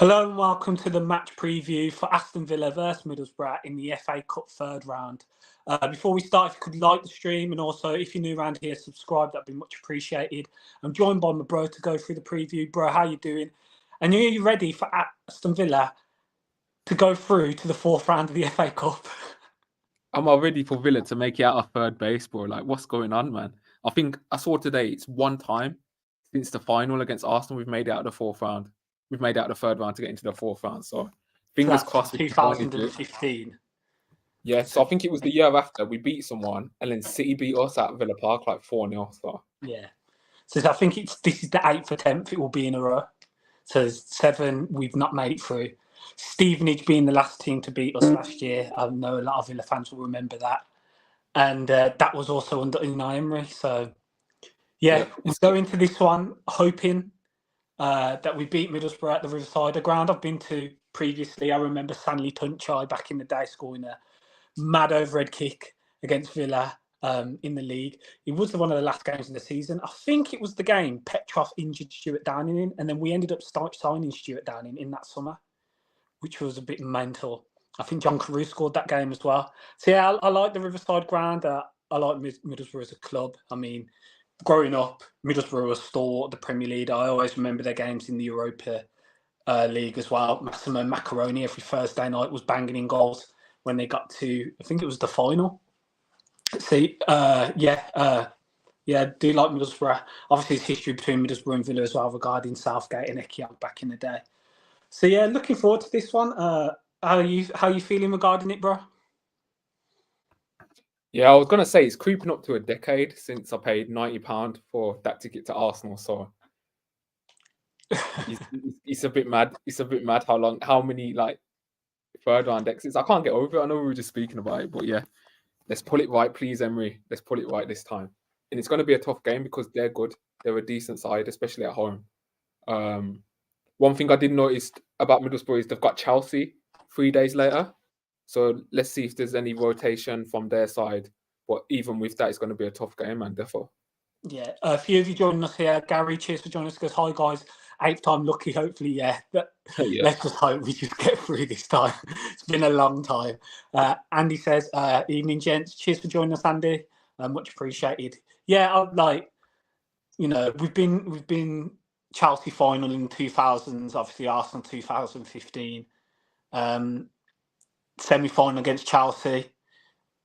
Hello and welcome to the match preview for Aston Villa versus Middlesbrough in the FA Cup third round. Before we start, if you could like the stream and also if you're new around here, subscribe, that'd be much appreciated. I'm joined by my bro to go through the preview. Bro, how you doing? And are you ready for Aston Villa to go through to the fourth round of the FA Cup? I'm all ready for Villa to make it out of third base, bro. Like, what's going on, man? I think I saw today it's one time since the final against Arsenal we've made it out of the fourth round. We've made it out of the third round to get into the fourth round. So fingers crossed. 2015. Yeah, so I think it was the year after we beat someone and then City beat us at Villa Park like 4-0. So yeah. So I think this is the 8th attempt it will be in a row. So 7 we've not made it through. Stevenage being the last team to beat us last year. I know a lot of Villa fans will remember that. And that was also under Unai Emery. So, yeah, we go into this one hoping that we beat Middlesbrough at the Riverside, a ground I've been to previously. I remember Stanley Tunchai back in the day scoring a mad overhead kick against Villa in the league. It was one of the last games of the season. I think it was the game Petrov injured Stuart Downing in, and then we ended up signing Stuart Downing in that summer, which was a bit mental. I think John Carew scored that game as well. So, yeah, I like the Riverside ground. I like Middlesbrough as a club. I mean, growing up, Middlesbrough was stalwart of the Premier League. I always remember their games in the Europa League as well. Massimo Macaroni every Thursday night was banging in goals when they got to, I think it was the final. See, do like Middlesbrough. Obviously, there's history between Middlesbrough and Villa as well regarding Southgate and Ekiang back in the day. So, yeah, looking forward to this one. How are you feeling regarding it, bro? yeah, I was gonna say it's creeping up to a decade since I paid £90 for that ticket to Arsenal. So it's a bit mad. It's a bit mad how many like third round exits. I can't get over it. I know we were just speaking about it, but yeah, let's pull it right, please, Emery. Let's pull it right this time. And it's going to be a tough game because they're good. They're a decent side, especially at home. One thing I did notice about Middlesbrough is they've got Chelsea 3 days later. So let's see if there's any rotation from their side. But even with that, it's going to be a tough game, man. Therefore. Yeah, a few of you joining us here. Gary, cheers for joining us. Goes, hi guys, 8th time lucky. Hopefully, yeah. Let's just hope we just get through this time. It's been a long time. Andy says, "Evening, gents. Cheers for joining us, Andy. Much appreciated." Yeah, I'd like, we've been Chelsea final in 2000s. Obviously, Arsenal 2015. Semi-final against Chelsea.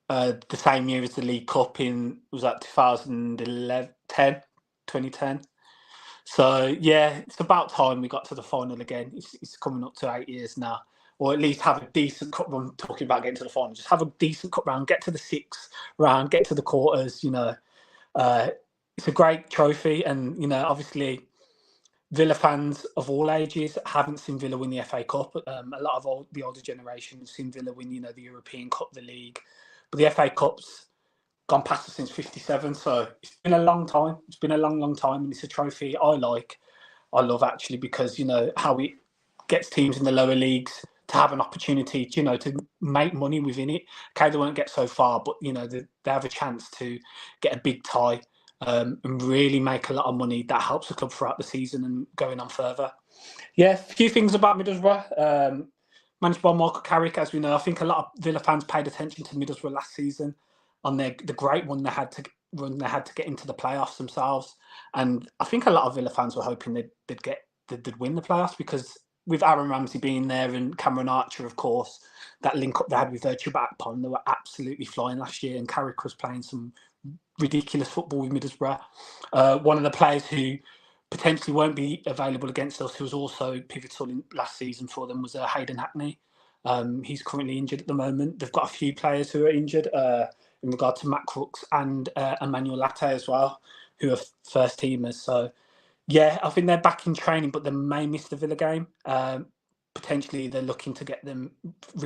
The same year as the League Cup was that 2010. So, yeah, it's about time we got to the final again. It's coming up to 8 years now. Or at least have a decent cup run, talking about getting to the final. Just have a decent cup round, get to the 6th round, get to the quarters, It's a great trophy. And, obviously, Villa fans of all ages haven't seen Villa win the FA Cup. A lot of the older generation have seen Villa win, the European Cup, the league. But the FA Cup's gone past us since 57, so it's been a long time. It's been a long, long time, and it's a trophy I love actually, because, how it gets teams in the lower leagues to have an opportunity, to make money within it. Okay, they won't get so far, but, they have a chance to get a big tie and really make a lot of money. That helps the club throughout the season and going on further. Yeah, a few things about Middlesbrough. Managed by Michael Carrick, as we know. I think a lot of Villa fans paid attention to Middlesbrough last season on the great one they had to get into the playoffs themselves. And I think a lot of Villa fans were hoping they'd win the playoffs, because with Aaron Ramsey being there and Cameron Archer, of course, that link up they had with Chuba Akpom, they were absolutely flying last year, and Carrick was playing some ridiculous football with Middlesbrough. One of the players who potentially won't be available against us, who was also pivotal in last season for them, was Hayden Hackney. He's currently injured at the moment. They've got a few players who are injured in regard to Matt Crooks and Emmanuel Latte as well, who are first teamers. So, yeah, I think they're back in training, but they may miss the Villa game. Potentially, they're looking to get them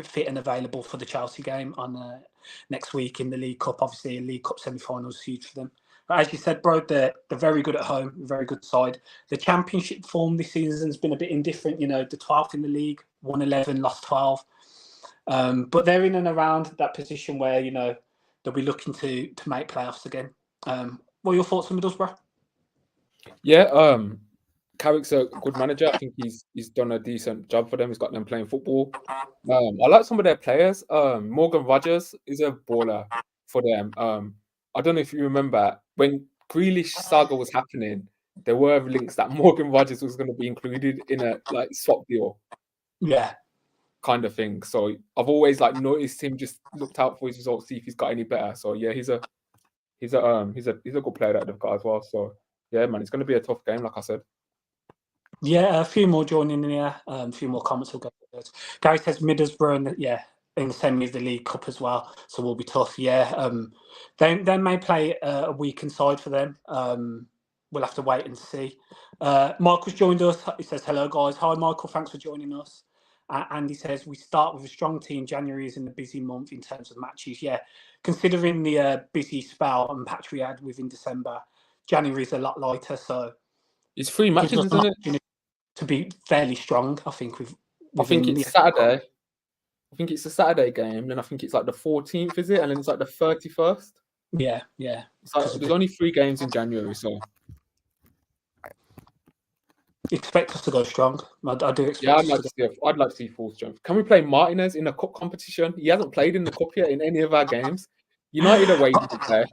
fit and available for the Chelsea game on next week in the League Cup. Obviously, a League Cup semi-final is huge for them. But as you said, bro, they're very good at home, very good side. The Championship form this season has been a bit indifferent. The 12th in the league, won 11, lost 12. But they're in and around that position where, they'll be looking to make playoffs again. What are your thoughts on Middlesbrough? Yeah, Carrick's a good manager. I think he's done a decent job for them. He's got them playing football. I like some of their players. Morgan Rogers is a baller for them. I don't know if you remember when Grealish saga was happening, there were links that Morgan Rogers was going to be included in a like swap deal. Yeah. Kind of thing. So I've always like noticed him, just looked out for his results, see if he's got any better. So yeah, he's a good player that they've got as well. So yeah, man, it's going to be a tough game, like I said. Yeah, a few more joining in here. A few more comments will go. Gary says Middlesbrough, in the semi of the League Cup as well, so will be tough. Yeah, they may play a weakened side for them. We'll have to wait and see. Michael's joined us. He says, hello, guys. Hi, Michael. Thanks for joining us. And he says, we start with a strong team. January is in a busy month in terms of matches. Yeah, considering the busy spell and patch we had within December, January is a lot lighter. So it's 3 matches, isn't it? To be fairly strong, I think. I think it's Saturday. I think it's a Saturday game. Then I think it's like the 14th, is it? And then it's like the 31st. Yeah. It's like, there's only 3 games in January, so expect us to go strong. I do expect. Yeah, I'd like to see full strength. Can we play Martinez in a cup competition? He hasn't played in the cup yet in any of our games. United away, he didn't play.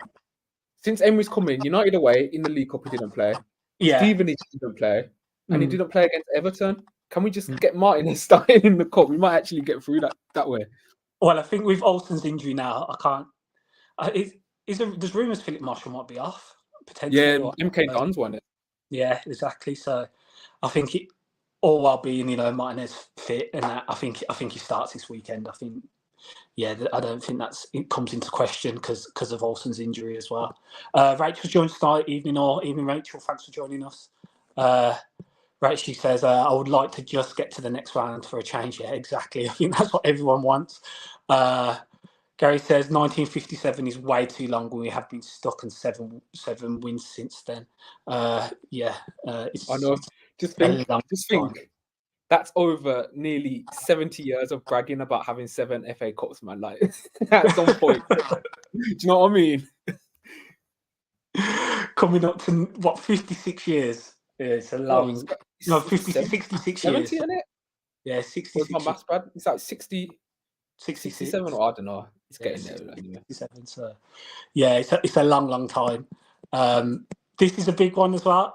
Since Emery's come in, United away in the League Cup, he didn't play. Yeah. Stevenage didn't play. And he didn't play against Everton. Can we just get Martinez starting in the cup? We might actually get through that way. Well, I think with Olsen's injury now, I can't. There's rumours Philip Marshall might be off potentially. Yeah, MK Dons won it. Yeah, exactly. So I think all while being Martinez fit, and that I think he starts this weekend. I think. Yeah, I don't think it comes into question because of Olsen's injury as well. Rachel joins tonight. Evening, Rachel. Thanks for joining us. Rachel says, I would like to just get to the next round for a change. Yeah, exactly. I think that's what everyone wants. Gary says 1957 is way too long when we have been stuck on seven wins since then. I know. Just think. That's over nearly 70 years of bragging about having 7 FA Cups, man. Like, at some point. Do you know what I mean? Coming up to, 56 years? Yeah, it's a long... 66 70, years. Isn't it? Yeah, 66. What's my maths, Brad? It's like 60... 67, or I don't know. It's getting there. Anyway. 67, so... Yeah, it's a long time. This is a big one as well.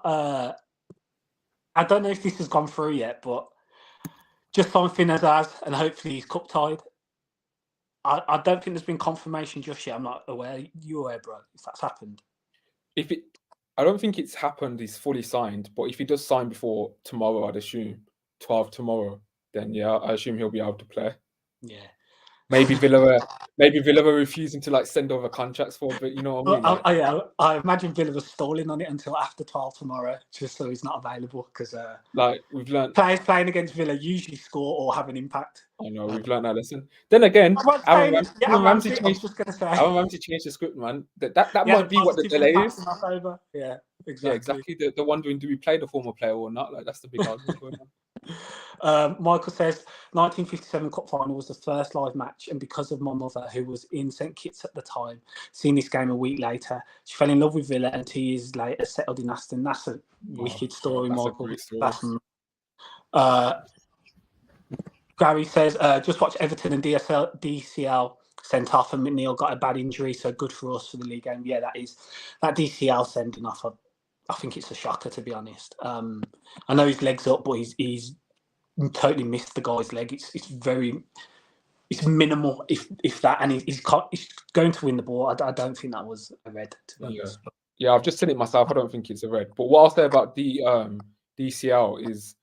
I don't know if this has gone through yet, but... Just something as and hopefully he's cup tied. I don't think there's been confirmation just yet. I'm not aware. You aware, bro? If that's happened? I don't think it's happened. He's fully signed, but if he does sign before tomorrow, I'd assume 12 tomorrow. Then yeah, I assume he'll be able to play. Yeah. Maybe Villa were refusing to like send over contracts for a bit. You know what I mean? I imagine Villa was stalling on it until after 12 tomorrow, just so he's not available. Because we've learned, players playing against Villa usually score or have an impact. I know we've learned that lesson. Then again, Aaron Ramsey changed the script, man. That might be what the delay is. Yeah, exactly. Yeah, exactly. They're wondering, do we play the former player or not? Like that's the big argument going on. Michael says 1957 Cup Final was the first live match, and because of my mother, who was in St Kitts at the time, seeing this game a week later, she fell in love with Villa, and 2 years later settled in Aston. That's a wicked story, Michael. Gary says just watch Everton and DCL sent off, and McNeil got a bad injury, so good for us for the league game. Yeah, that DCL sending off. I think it's a shocker, to be honest. I know his leg's up, but he's totally missed the guy's leg. It's minimal, if that, and he's going to win the ball. I don't think that was a red, to be honest. Yeah, I've just seen it myself. I don't think it's a red. But what I'll say about the DCL is,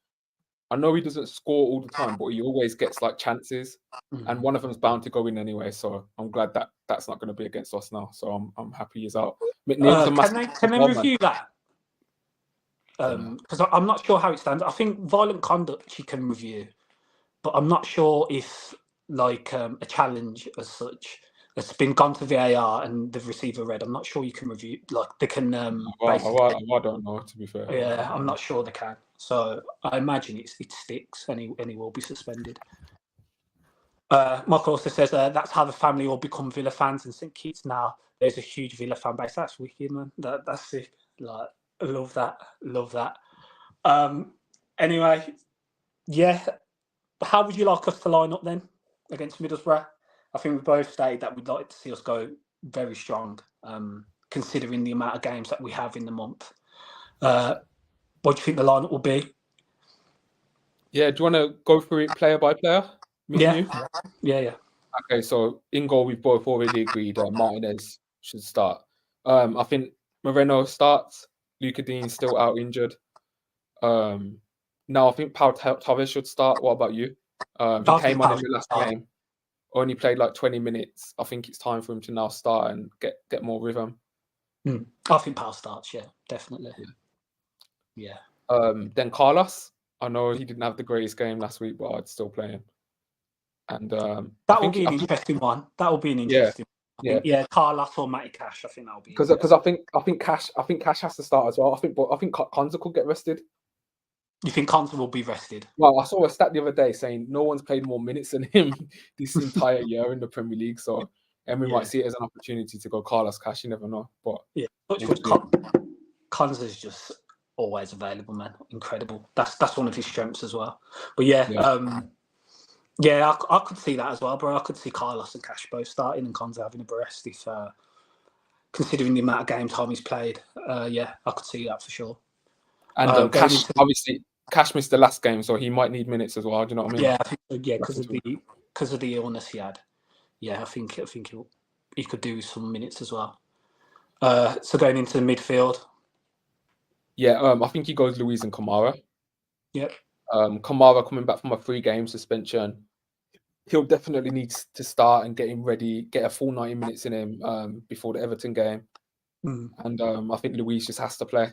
I know he doesn't score all the time, but he always gets like chances, and one of them's bound to go in anyway. So I'm glad that that's not going to be against us now. So I'm happy he's out. McNeil's can they review that? Because I'm not sure how it stands. I think violent conduct she can review, but I'm not sure if like a challenge as such that's been gone to VAR and they've received a red. I'm not sure you can review. Like they can. I don't know, to be fair. Yeah, I'm not sure they can. So I imagine it sticks and he will be suspended. Mark also says that's how the family all become Villa fans in St Kitts now. There's a huge Villa fan base. That's wicked, man. That's sick. Like. Love that. Anyway, yeah. How would you like us to line up then against Middlesbrough? I think we both stated that we'd like to see us go very strong, considering the amount of games that we have in the month. What do you think the lineup will be? Yeah, do you want to go through it player by player? Me and you? Yeah. Okay, so in goal, we've both already agreed Martinez should start. I think Moreno starts. Luka Dean's still out injured. Now I think Pau Torres should start. What about you? He came on in the last game, only played like 20 minutes. I think it's time for him to now start and get more rhythm. I think Pau starts, yeah, definitely. Yeah. Then Carlos. I know he didn't have the greatest game last week, but I'd still play him. And that will be an interesting one. That will be an interesting one. Yeah, Carlos or Matty Cash. I think that'll be because I think Cash has to start as well. I think Konza could get rested. You think Konza will be rested? Well, I saw a stat the other day saying no one's played more minutes than him this entire year in the Premier League. So Emery might see it as an opportunity to go Carlos Cash. You never know. But yeah, Konza is just always available, man. Incredible. That's one of his strengths as well. But I could see that as well, bro. I could see Carlos and Cash both starting and Konza having a rest if, considering the amount of game time he's played. I could see that for sure. And Cash, obviously, Cash missed the last game, so he might need minutes as well. Do you know what I mean? Yeah, I think so, yeah, because of the illness he had. Yeah, I think he could do some minutes as well. So going into the midfield. Yeah, I think he goes Luiz and Kamara. Yep. Kamara coming back from a 3-game suspension. He'll definitely need to start and get him ready, get a full 90 minutes in him before the Everton game. And I think Luiz just has to play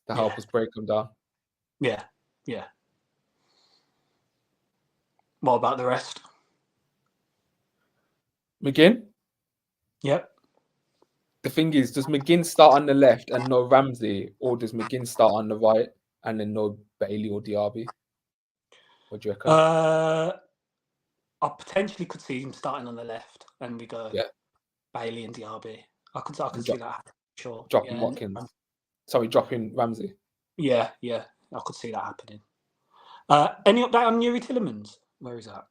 to help us break them down. Yeah. What about the rest? McGinn? Yep. The thing is, does McGinn start on the left and no Ramsey, or does McGinn start on the right and then no Bailey or Diaby? What do you reckon? I potentially could see him starting on the left and we go Bailey and Diaby. I could see that. Sure. Dropping Watkins. Sorry, dropping Ramsey. Yeah. I could see that happening. Any update on Yuri Tillemans? Where is that?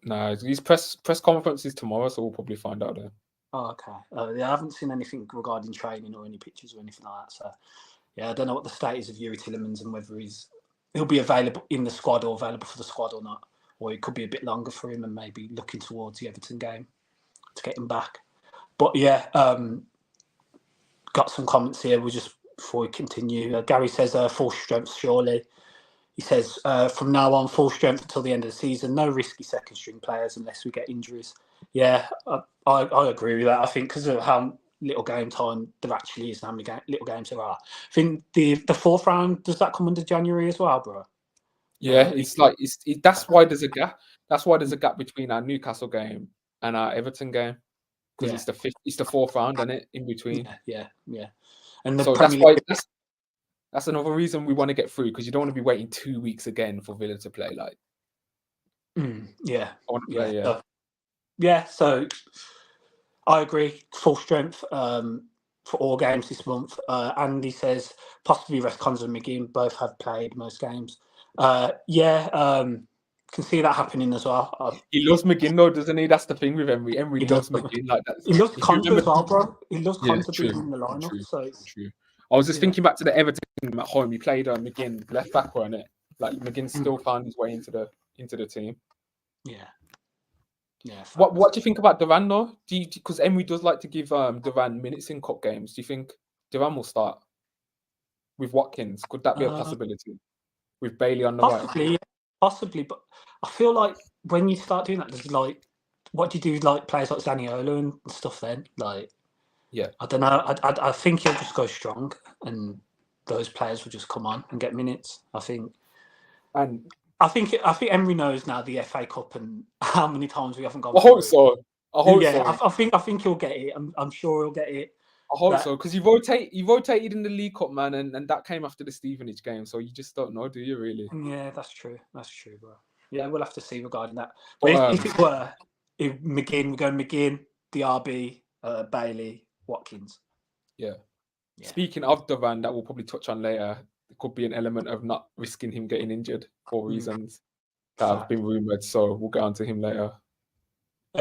No, his press conference is tomorrow, so we'll probably find out then. Oh, okay. I haven't seen anything regarding training or any pictures or anything like that. So, I don't know what the state is of Yuri Tillemans and whether he'll be available in the squad or available for the squad or not. Or it could be a bit longer for him and maybe looking towards the Everton game to get him back. But got some comments here. Before we continue. Gary says full strength, surely. He says, from now on, full strength until the end of the season. No risky second string players unless we get injuries. Yeah, I agree with that. I think because of how little game time there actually is and how many little games there are. I think the fourth round, does that come under January as well, bro? Yeah, that's why there's a gap. That's why there's a gap between our Newcastle game and our Everton game. Because it's the fourth round, isn't it? In between. Yeah. And so that's another reason we want to get through, because you don't want to be waiting 2 weeks again for Villa to play. Like, yeah. I want to play, so I agree. Full strength for all games this month. Andy says possibly rest Konza and McGinn. Both have played most games. Can see that happening as well. He loves McGinn though, doesn't he? That's the thing with Emery. Emery loves McGinn like that. He loves Konza as well, bro. He loves Konza being in the lineup. True, so it's true. I was just thinking back to the Everton game at home. He played McGinn left back, wasn't it? Like McGinn still found his way into the team. Yeah. What do you think about Duran though? Because Emery does like to give Duran minutes in cup games. Do you think Duran will start with Watkins? Could that be a possibility with Bailey on the right? Possibly, but I feel like when you start doing that, there's like, what do you do? Like players like Zaniolo and stuff. Then, like, I don't know. I think he'll just go strong, and those players will just come on and get minutes. I think Emery knows now the FA Cup and how many times we haven't gone. I hope so. I think he'll get it. I'm sure he'll get it. I hope so, because he rotated in the League Cup, man, and that came after the Stevenage game, so you just don't know, do you really? Yeah, that's true, bro. Yeah, we'll have to see regarding that. But if it were, McGinn, DRB, Bailey, Watkins. Yeah. Speaking of Duran, that we'll probably touch on later, could be an element of not risking him getting injured for reasons that have been rumoured. So we'll get on to him later.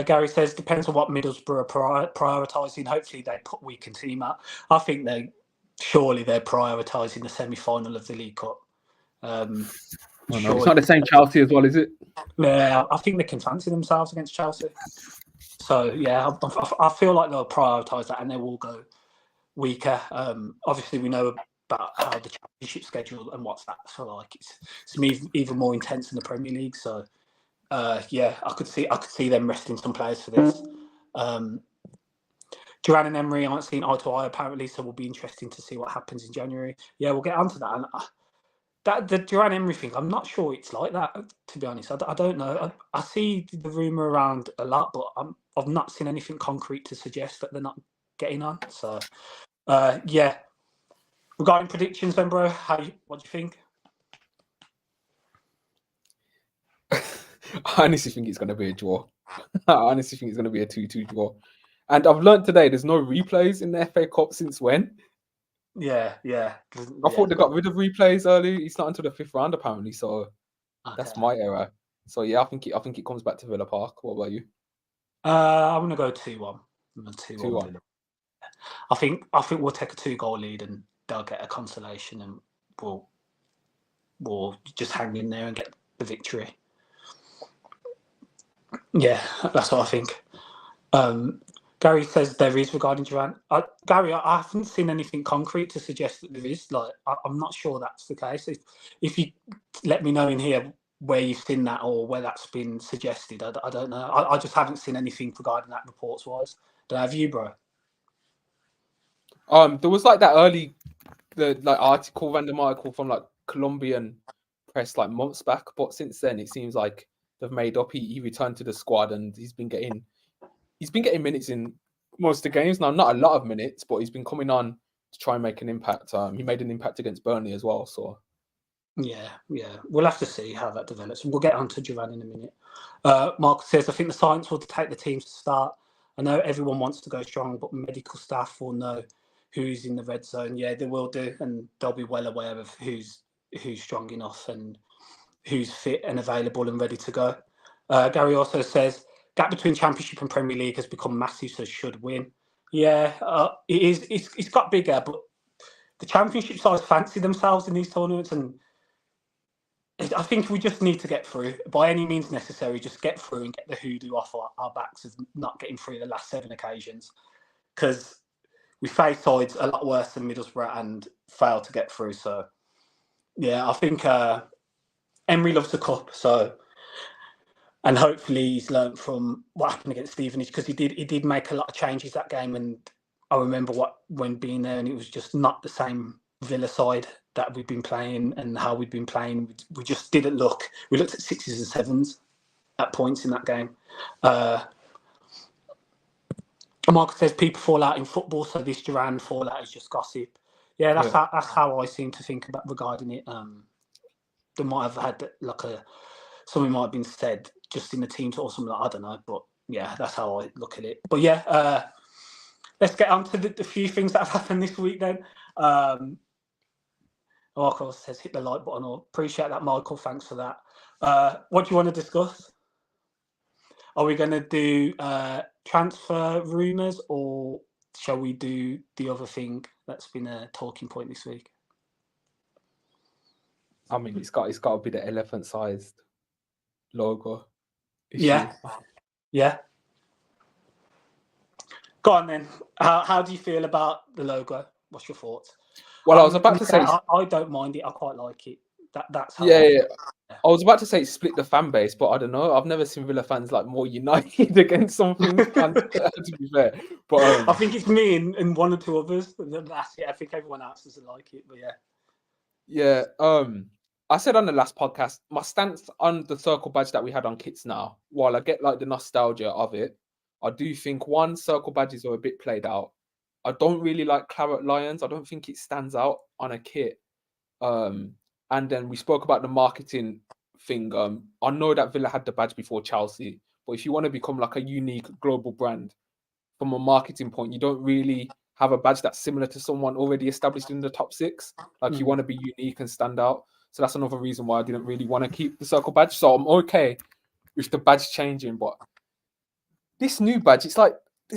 Gary says, depends on what Middlesbrough are prioritising. Hopefully they put weakened team out. I think they're prioritising the semi-final of the League Cup. It's not the same Chelsea as well, is it? Yeah, I think they can fancy themselves against Chelsea. So, yeah, I feel like they'll prioritise that and they will go weaker. Obviously, we know about how the Championship schedule and what's that for like. It's even more intense in the Premier League. So, yeah, I could see them resting some players for this. Duran and Emery aren't seeing eye to eye apparently, so we'll be interesting to see what happens in January. Yeah, we'll get onto that. And the Duran Emery thing, I'm not sure it's like that, to be honest. I don't know. I see the rumour around a lot, but I've not seen anything concrete to suggest that they're not getting on. So, yeah. Regarding predictions then, bro, what do you think? I honestly think it's going to be a draw. I honestly think it's going to be a 2-2 draw. And I've learned today there's no replays in the FA Cup since when? Yeah. I thought they got rid of replays early. It's not until the 5th round apparently. So that's my error. So yeah, I think it comes back to Villa Park. What about you? I'm gonna go 2-1. 2-1. I think we'll take a 2-goal lead and they'll get a consolation and we'll just hang in there and get the victory. Yeah, that's what I think. Gary says there is regarding Duran. Gary, I haven't seen anything concrete to suggest that there is. Like, I'm not sure that's the case. If you let me know in here where you've seen that or where that's been suggested, I don't know. I just haven't seen anything regarding that reports-wise. Don't have you, bro? There was like that early, random article from like Colombian press like months back, but since then it seems like they've made up. He returned to the squad and he's been getting minutes in most of the games now. Not a lot of minutes, but he's been coming on to try and make an impact. He made an impact against Burnley as well. So yeah, we'll have to see how that develops. We'll get on to Duran in a minute. Mark says, I think the science will take the teams to start. I know everyone wants to go strong, but medical staff will know who's in the red zone. Yeah, they will do, and they'll be well aware of who's strong enough and who's fit and available and ready to go. Gary also says, gap between Championship and Premier League has become massive, so should win. Yeah, it is. It's got bigger, but the Championship sides fancy themselves in these tournaments, and I think we just need to get through by any means necessary. Just get through and get the hoodoo off our backs of not getting through the last 7 occasions, because we faced sides a lot worse than Middlesbrough and failed to get through. So, yeah, I think Emery loves the cup. So, and hopefully he's learned from what happened against Stevenage, because he did make a lot of changes that game. And I remember when being there, and it was just not the same Villa side that we've been playing and how we've been playing. We just didn't look. We looked at 6s and 7s at points in that game. Mark says people fall out in football, so this Duran fallout is just gossip. Yeah, that's how I seem to think about regarding it. They might have had like something might have been said just in the team or something. I don't know, but yeah, that's how I look at it. But yeah, let's get on to the few things that have happened this week then. Michael says hit the like button. I appreciate that, Michael. Thanks for that. What do you want to discuss? Are we going to do transfer rumours, or shall we do the other thing that's been a talking point this week? I mean, it's got to be the elephant-sized logo issue. Yeah. Go on then. How do you feel about the logo? What's your thoughts? Well, I was about to say I don't mind it. I quite like it. That's how. Yeah. I was about to say split the fan base, but I don't know. I've never seen Villa fans like more united against something. To be fair, but I think it's me and 1 or 2 others. That's it. I think everyone else doesn't like it, but yeah. Yeah. I said on the last podcast, my stance on the circle badge that we had on kits now, while I get like the nostalgia of it, I do think circle badges are a bit played out. I don't really like Claret Lions. I don't think it stands out on a kit. And then we spoke about the marketing thing. I know that Villa had the badge before Chelsea, but if you want to become like a unique global brand from a marketing point, you don't really have a badge that's similar to someone already established in the top 6. Like you Mm. want to be unique and stand out. So that's another reason why I didn't really want to keep the circle badge. So I'm okay with the badge changing, but this new badge, it's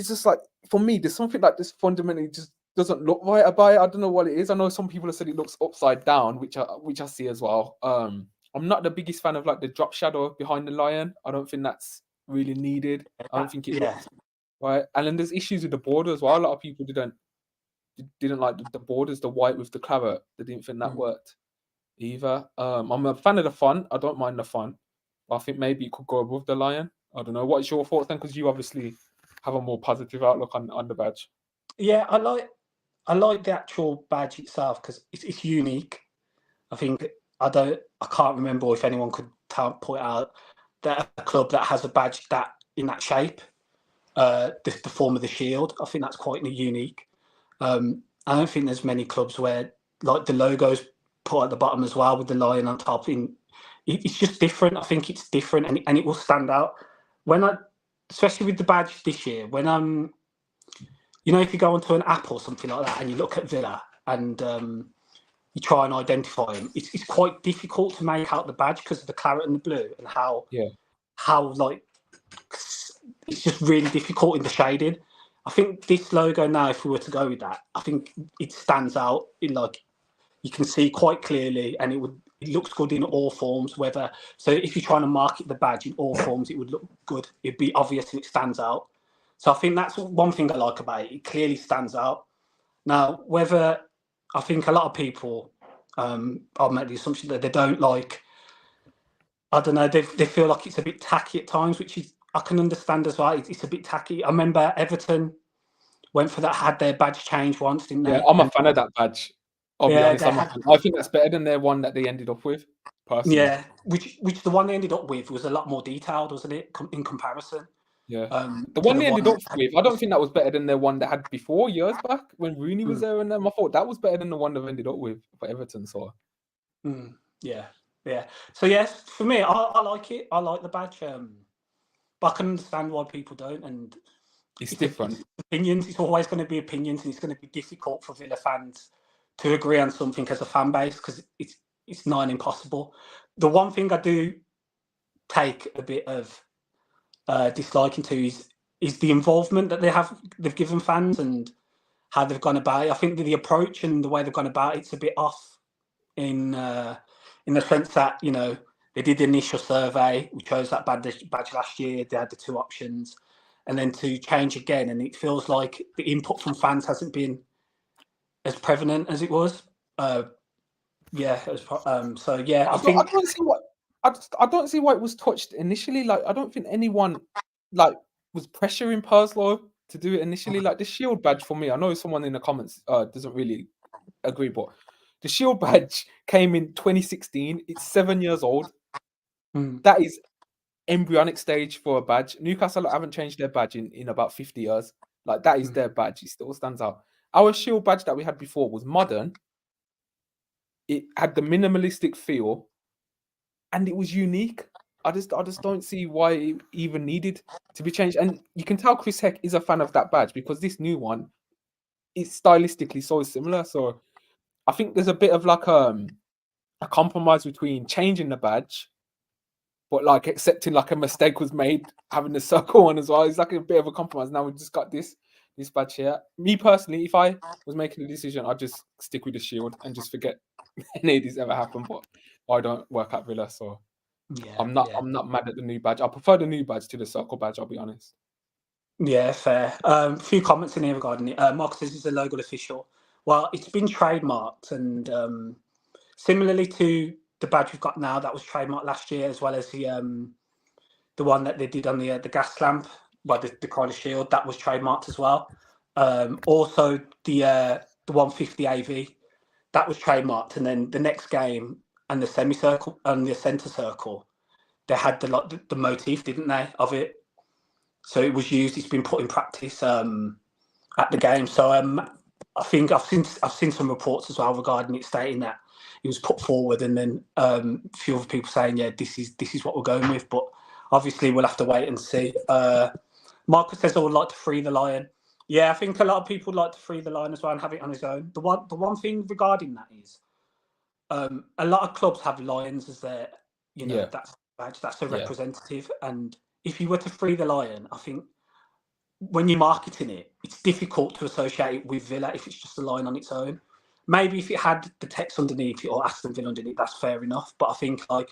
just like, for me, there's something like this fundamentally just doesn't look right about it. I don't know what it is. I know some people have said it looks upside down, which I see as well. I'm not the biggest fan of like the drop shadow behind the lion. I don't think that's really needed. I don't think it looks right. And then there's issues with the border as well. A lot of people didn't like the borders, the white with the claret. They didn't think that worked either. I'm a fan of the font. I don't mind the font. But I think maybe it could go above the lion. I don't know. What's your thoughts then? Because you obviously have a more positive outlook on the badge. Yeah, I like the actual badge itself because it's unique. I think I can't remember if anyone could point out that a club that has a badge that in that shape, the form of the shield. I think that's quite unique. I don't think there's many clubs where like the logo's put at the bottom as well with the lion on top. It's just different. I think it's different and it will stand out especially with the badge this year. When if you go onto an app or something like that and you look at Villa and you try and identify them, it's quite difficult to make out the badge because of the claret and the blue and how like it's just really difficult in the shading. I think this logo now, if we were to go with that, I think it stands out in like you can see quite clearly, and it looks good in all forms. So if you're trying to market the badge in all forms, it would look good. It'd be obvious and it stands out. So I think that's one thing I like about it. It clearly stands out. Now, I think a lot of people, I'll make the assumption that they don't like. I don't know. They feel like it's a bit tacky at times, which I can understand as well. It's a bit tacky. I remember Everton had their badge changed once, didn't they? Yeah, I'm a fan of that badge. I'll be honest. I think that's better than their one that they ended up with, personally. Yeah, which the one they ended up with was a lot more detailed, wasn't it, in comparison? Yeah. The one they ended up with, I don't think that was better than their one they had before, years back, when Rooney was there and them. I thought that was better than the one they've ended up with for Everton. So. Yeah. So yes, for me, I like it. I like the badge. But I can understand why people don't, and it's different. Opinions. It's always going to be opinions, and it's going to be difficult for Villa fans to agree on something as a fan base because it's nigh impossible. The one thing I do take a bit of disliking to is the involvement that they've given fans and how they've gone about it. I think the approach and the way they've gone about it's a bit off in the sense that they did the initial survey. We chose that badge last year. They had the 2 options, and then to change again, and it feels like the input from fans hasn't been as prevalent as it was. So yeah, I think I don't see what I don't see why it was touched initially. Like I don't think anyone like was pressuring Perslow to do it initially. Like the shield badge for me, I know someone in the comments doesn't really agree, but the shield badge came in 2016. It's 7 years old. That is embryonic stage for a badge. Newcastle haven't changed their badge in about 50 years. Like that is their badge. It still stands out. Our shield badge that we had before was modern. It had the minimalistic feel, and it was unique. I just don't see why it even needed to be changed. And you can tell Chris Heck is a fan of that badge because this new one is stylistically so similar. So I think there's a bit of like a compromise between changing the badge, but like accepting like a mistake was made having the circle one as well. It's like a bit of a compromise. Now we've just got this badge here. Me personally, if I was making a decision, I'd just stick with the shield and just forget any of this ever happened. But I don't work at Villa, so I'm not mad at the new badge. I prefer the new badge to the circle badge, I'll be honest. Yeah, fair. A few comments in here regarding it. Mark says it's a local official. Well, it's been trademarked, and similarly to the badge we've got now, that was trademarked last year, as well as the one that they did on the gas lamp by the Chrysler Shield, that was trademarked as well. Also, the 150 AV, that was trademarked, and then the next game and the semicircle and the centre circle, they had the motif, didn't they, of it? So it was used. It's been put in practice at the game. So I think I've seen some reports as well regarding it, stating that it was put forward, and then a few other people saying, yeah, this is what we're going with. But obviously, we'll have to wait and see. Marcus says, I would like to free the lion. Yeah, I think a lot of people like to free the line as well and have it on his own. The one thing regarding that is, a lot of clubs have lions as their, Yeah, that's badge, that's a yeah, representative. And if you were to free the lion, I think when you're marketing it, it's difficult to associate it with Villa if it's just a line on its own. Maybe if it had the text underneath it or Aston Villa underneath, that's fair enough. But I think like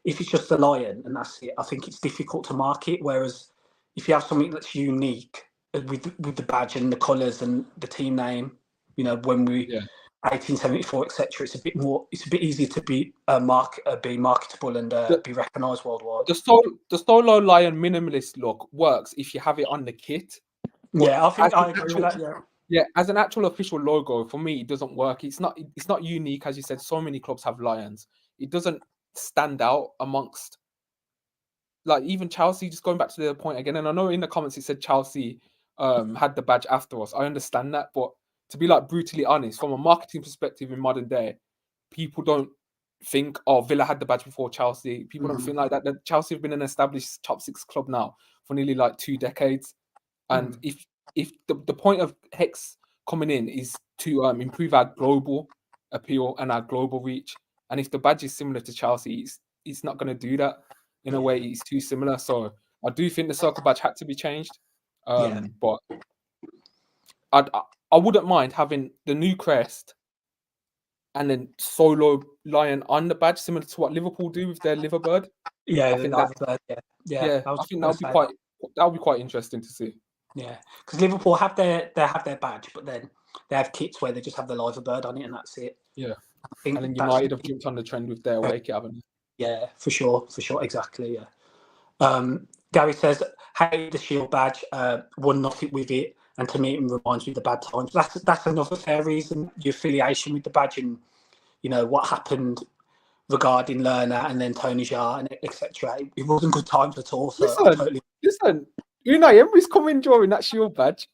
if it's just a lion and that's it, I think it's difficult to market. Whereas if you have something that's unique with the badge and the colours and the team name, when we yeah. 1874, etc., it's a bit easier to be be marketable and The, be recognised worldwide. the solo lion minimalist look works if you have it on the kit, but Yeah, I as think an I agree with actual that. Yeah, yeah, as an actual official logo, for me, it doesn't work. It's not unique, as you said. So many clubs have lions. It doesn't stand out amongst like even Chelsea. Just going back to the point again, and I know in the comments it said Chelsea had the badge after us. I understand that, but to be like brutally honest, from a marketing perspective in modern day, people don't think, oh, Villa had the badge before Chelsea. People don't think like that. That Chelsea have been an established top six club now for nearly like 2 decades. And if the point of Hex coming in is to improve our global appeal and our global reach, and if the badge is similar to Chelsea, it's not going to do that in a way. It's too similar. So I do think the circle badge had to be changed. yeah, But I wouldn't mind having the new crest and then solo lion on the badge, similar to what Liverpool do with their liverbird. yeah. I The think that, live bird. Yeah, yeah. yeah, I was I just think going to say that. that would be quite interesting to see. Yeah, because Liverpool have their badge, but then they have kits where they just have the live bird on it, and that's it. Yeah, I and then think that's United have jumped on the trend with their away kit, haven't yeah, for sure, exactly. Yeah. Gary says, "Hey, the Shield badge won nothing with it, and to me, it reminds me of the bad times." That's another fair reason. Your affiliation with the badge, and what happened regarding Lerner and then Tony Jaa and etc. It wasn't good times at all. So I Listen, totally. listen. Unai Emery's coming during that Shield badge.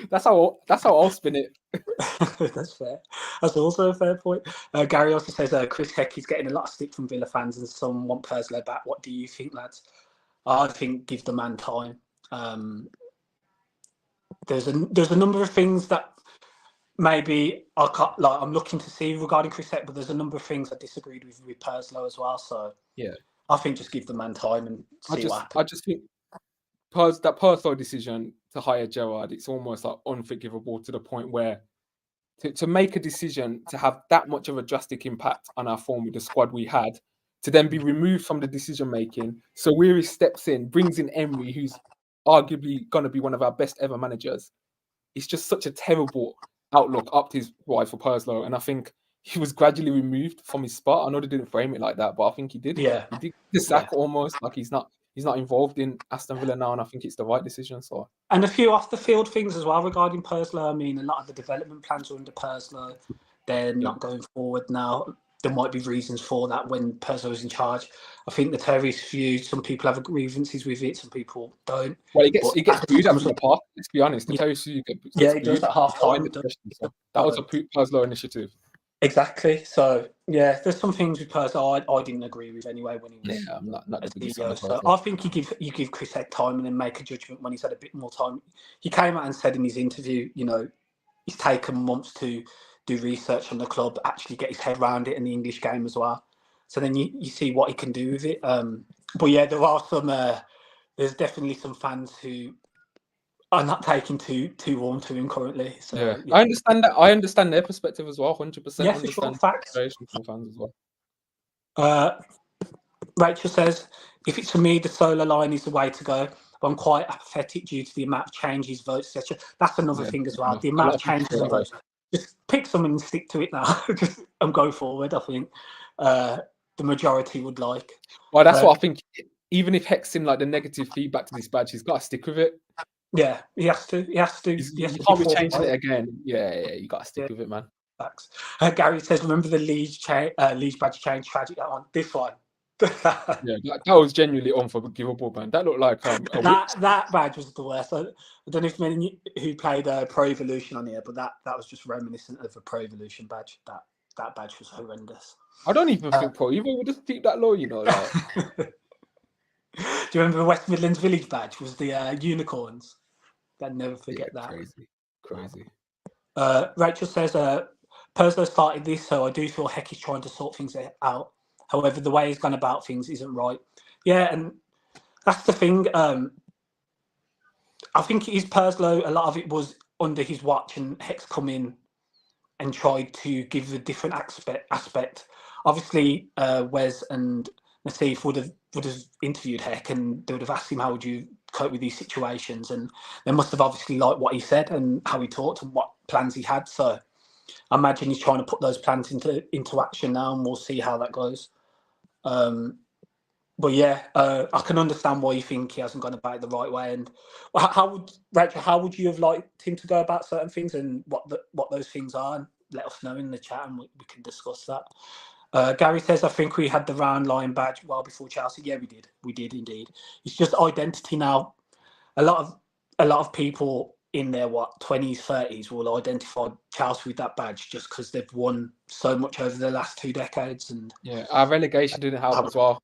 That's how I'll spin it. That's fair. That's also a fair point. Gary also says Chris Heck is getting a lot of stick from Villa fans and some want Perslow back. What do you think, lads? I think give the man time. There's a number of things that maybe I'm looking to see regarding Chris Heck, but there's a number of things I disagreed with Perslow as well. So Yeah, I think just give the man time and see what happens. I just think that Perslow decision to hire Gerrard, it's almost like unforgivable to the point where to make a decision to have that much of a drastic impact on our form with the squad we had, to then be removed from the decision making. So Weary steps in, brings in Emery, who's arguably going to be one of our best ever managers. It's just such a terrible outlook up to his right for Perslow, and I think he was gradually removed from his spot. I know they didn't frame it like that, but I think he did. Yeah, He did the sack almost like he's not involved in Aston Villa now, and I think it's the right decision. So and a few off the field things as well regarding Perslow. I mean, a lot of the development plans are under Perslow. They're not going forward now. There might be reasons for that when Perslow was in charge. I think the terrorist view, some people have grievances with it, some people don't. well, it gets booed at Villa Park. Let's be honest, the terrorist view gets it does booed. at half time. So that was a Perslow initiative. Exactly. So yeah, there's some things with Perslow I didn't agree with anyway when he was I'm not the biggest fan CEO. of So Perslow. I think you give Chris Heck time and then make a judgment when he's had a bit more time. He came out and said in his interview, he's taken months to do research on the club, actually get his head around it in the English game as well. So then you see what he can do with it. But yeah, there are some. There's definitely some fans who are not taking too warm to him currently. So Yeah, I understand that. I understand their perspective as well. 100% yeah, for sure, understand facts. the frustration from fans as well. Rachel says, if it's for me, the solo line is the way to go. But I'm quite apathetic due to the amount of changes, votes, etc. That's another thing as well. The amount of changes and votes. Just pick something and stick to it now. And go forward. I think the majority would like. Well, that's what I think. Even if Hexing like the negative feedback to this badge, he's got to stick with it. Yeah, he has to. He has to. You can't be changing it again. Yeah, you got to stick with it, man. Facts. Gary says, remember the Leeds badge change? Tragic. That one. This one. Yeah, that was genuinely unforgivable, man. That looked like that badge was the worst. I don't know if many who played Pro Evolution on here, but that was just reminiscent of a Pro Evolution badge. That badge was horrendous. I don't even think Pro Evo would have deep that low, Like. Do you remember the West Midlands Village badge? Was the unicorns? They'll never forget that. Crazy. Rachel says, Perslow started this, so I do feel Heck is trying to sort things out. However, the way he's gone about things isn't right. Yeah, and that's the thing. I think it is Perslow. A lot of it was under his watch, and Heck's come in and tried to give a different aspect. Obviously, Wes and Nassif would have interviewed Heck, and they would have asked him, how would you cope with these situations? And they must have obviously liked what he said and how he talked and what plans he had. So I imagine he's trying to put those plans into action now, and we'll see how that goes. But yeah, I can understand why you think he hasn't gone about it the right way. And how would you have liked him to go about certain things, and what those things are? And let us know in the chat, and we can discuss that. Gary says, I think we had the round line badge well before Chelsea. Yeah, we did indeed. It's just identity now. A lot of people in their 20s, 30s will identify Chelsea with that badge just because they've won so much over the last 2 decades. And yeah, our relegation didn't help as well.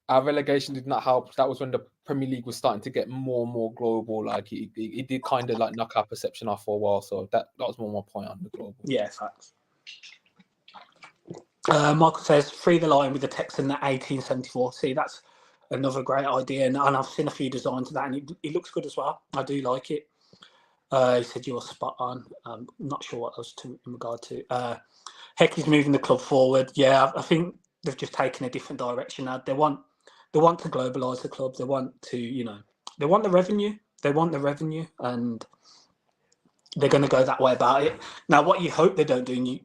Our relegation did not help. That was when the Premier League was starting to get more and more global. Like it did kind of like knock our perception off for a while. So that was more my point on the global. Yeah, facts. Michael says, free the line with the text in the 1874. See, that's another great idea. And I've seen a few designs of that, and it looks good as well. I do like it. He said you're spot on. I'm not sure what else in regard to. Heck is moving the club forward. Yeah, I think they've just taken a different direction now. They want to globalise the club. They want to, they want the revenue. They want the revenue, and they're going to go that way about it. Now, what you hope they don't do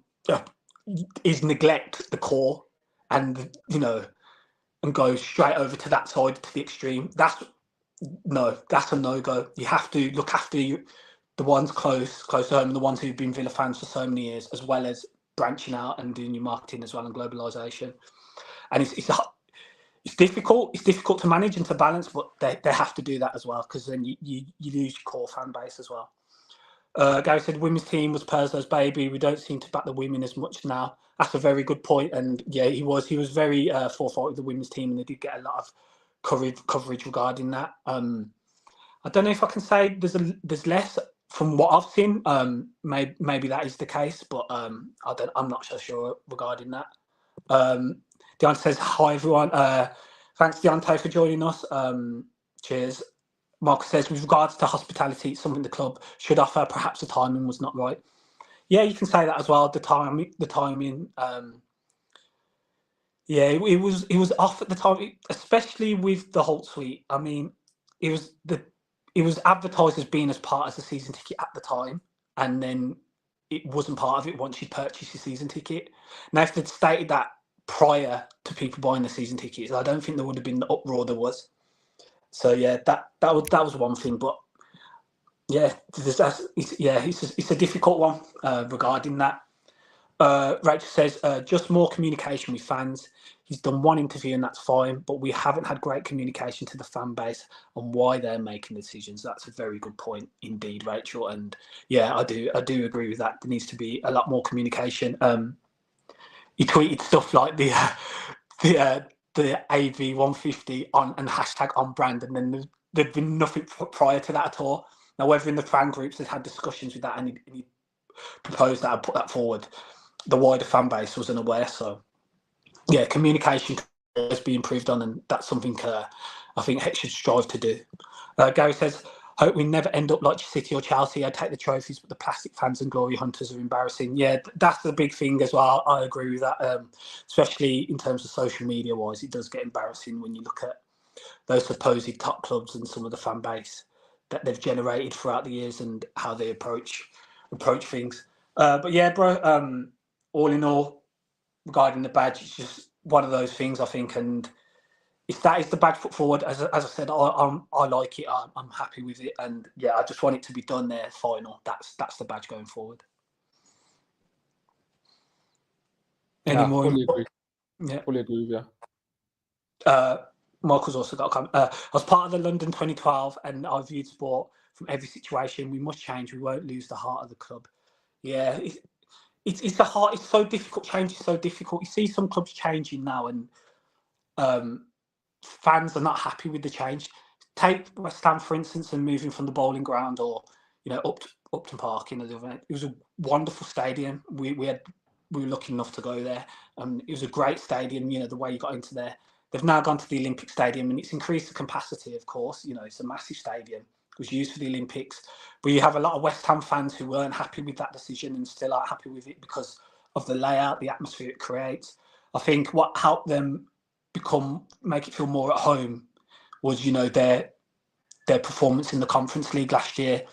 is neglect the core, and and go straight over to that side, to the extreme. That's a no-go. You have to look after the ones close to home, and the ones who've been Villa fans for so many years, as well as branching out and doing your marketing as well, and globalisation. And it's difficult. It's difficult to manage and to balance, but they have to do that as well, because then you lose your core fan base as well. Gary said women's team was Perslow's baby. We don't seem to back the women as much now. That's a very good point. And yeah, he was very forthright with the women's team, and they did get a lot of coverage regarding that. I don't know if I can say there's less from what I've seen. Maybe that is the case, but I'm not so sure regarding that. Deontay says, hi everyone. Thanks Deontay for joining us. Cheers. Mark says, with regards to hospitality, it's something the club should offer. Perhaps the timing was not right. Yeah, you can say that as well. The timing. Yeah, it was off at the time, especially with the Holt Suite. I mean, it was advertised as being as part of the season ticket at the time, and then it wasn't part of it once you purchased your season ticket. Now, if they'd stated that prior to people buying the season tickets, I don't think there would have been the uproar there was. So yeah, that was one thing, but yeah, it's a difficult one regarding that. Rachel says just more communication with fans. He's done one interview and that's fine, but we haven't had great communication to the fan base on why they're making decisions. That's a very good point indeed, Rachel. And yeah, I do agree with that. There needs to be a lot more communication. He tweeted stuff like the AV 150 on and hashtag on brand, and then there'd been nothing prior to that at all. Now, whether in the fan groups they'd had discussions with that and he proposed that and put that forward, the wider fan base was unaware. So yeah, communication has been improved on, and that's something I think Heck should strive to do. Gary says, hope we never end up like City or Chelsea. I take the trophies, but the plastic fans and glory hunters are embarrassing. Yeah, that's the big thing as well. I agree with that, especially in terms of social media wise. It does get embarrassing when you look at those supposed top clubs and some of the fan base that they've generated throughout the years and how they approach things. But yeah, bro, all in all, regarding the badge, it's just one of those things, I think. And if that is the badge put forward, as I said, I like it. I'm happy with it. And yeah, I just want it to be done there, final. That's the badge going forward. Any more? Fully agree. Yeah. Fully agree with you. Michael's also got a comment. I was part of the London 2012 and I viewed sport from every situation. We must change. We won't lose the heart of the club. Yeah, it's the heart. It's so difficult. Change is so difficult. You see some clubs changing now, and fans are not happy with the change. take West Ham, for instance, and moving from the bowling ground or, Upton Park, it was a wonderful stadium. We were lucky enough to go there. It was a great stadium, the way you got into there. They've now gone to the Olympic Stadium and it's increased the capacity, of course. It's a massive stadium. It was used for the Olympics. But you have a lot of West Ham fans who weren't happy with that decision and still aren't happy with it because of the layout, the atmosphere it creates. I think what helped them make it feel more at home was, their performance in the Conference League last year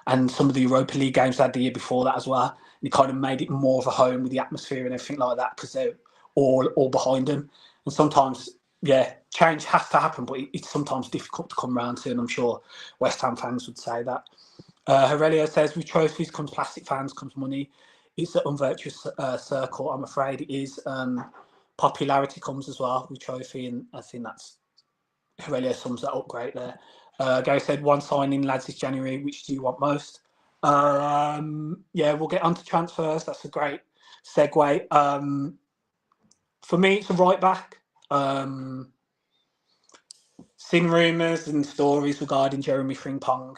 and some of the Europa League games they had the year before that as well. And it kind of made it more of a home with the atmosphere and everything like that because they're all behind them. And sometimes, change has to happen, but it's sometimes difficult to come around to, and I'm sure West Ham fans would say that. Aurelio says, with trophies comes plastic fans, comes money. It's an unvirtuous circle, I'm afraid it is. Popularity comes as well with trophy, and I think that's Aurelio sums that up great there. Gary said, one signing, lads, this January. Which do you want most? We'll get on to transfers. That's a great segue. For me, it's a right back. Seen rumours and stories regarding Jeremy Frimpong,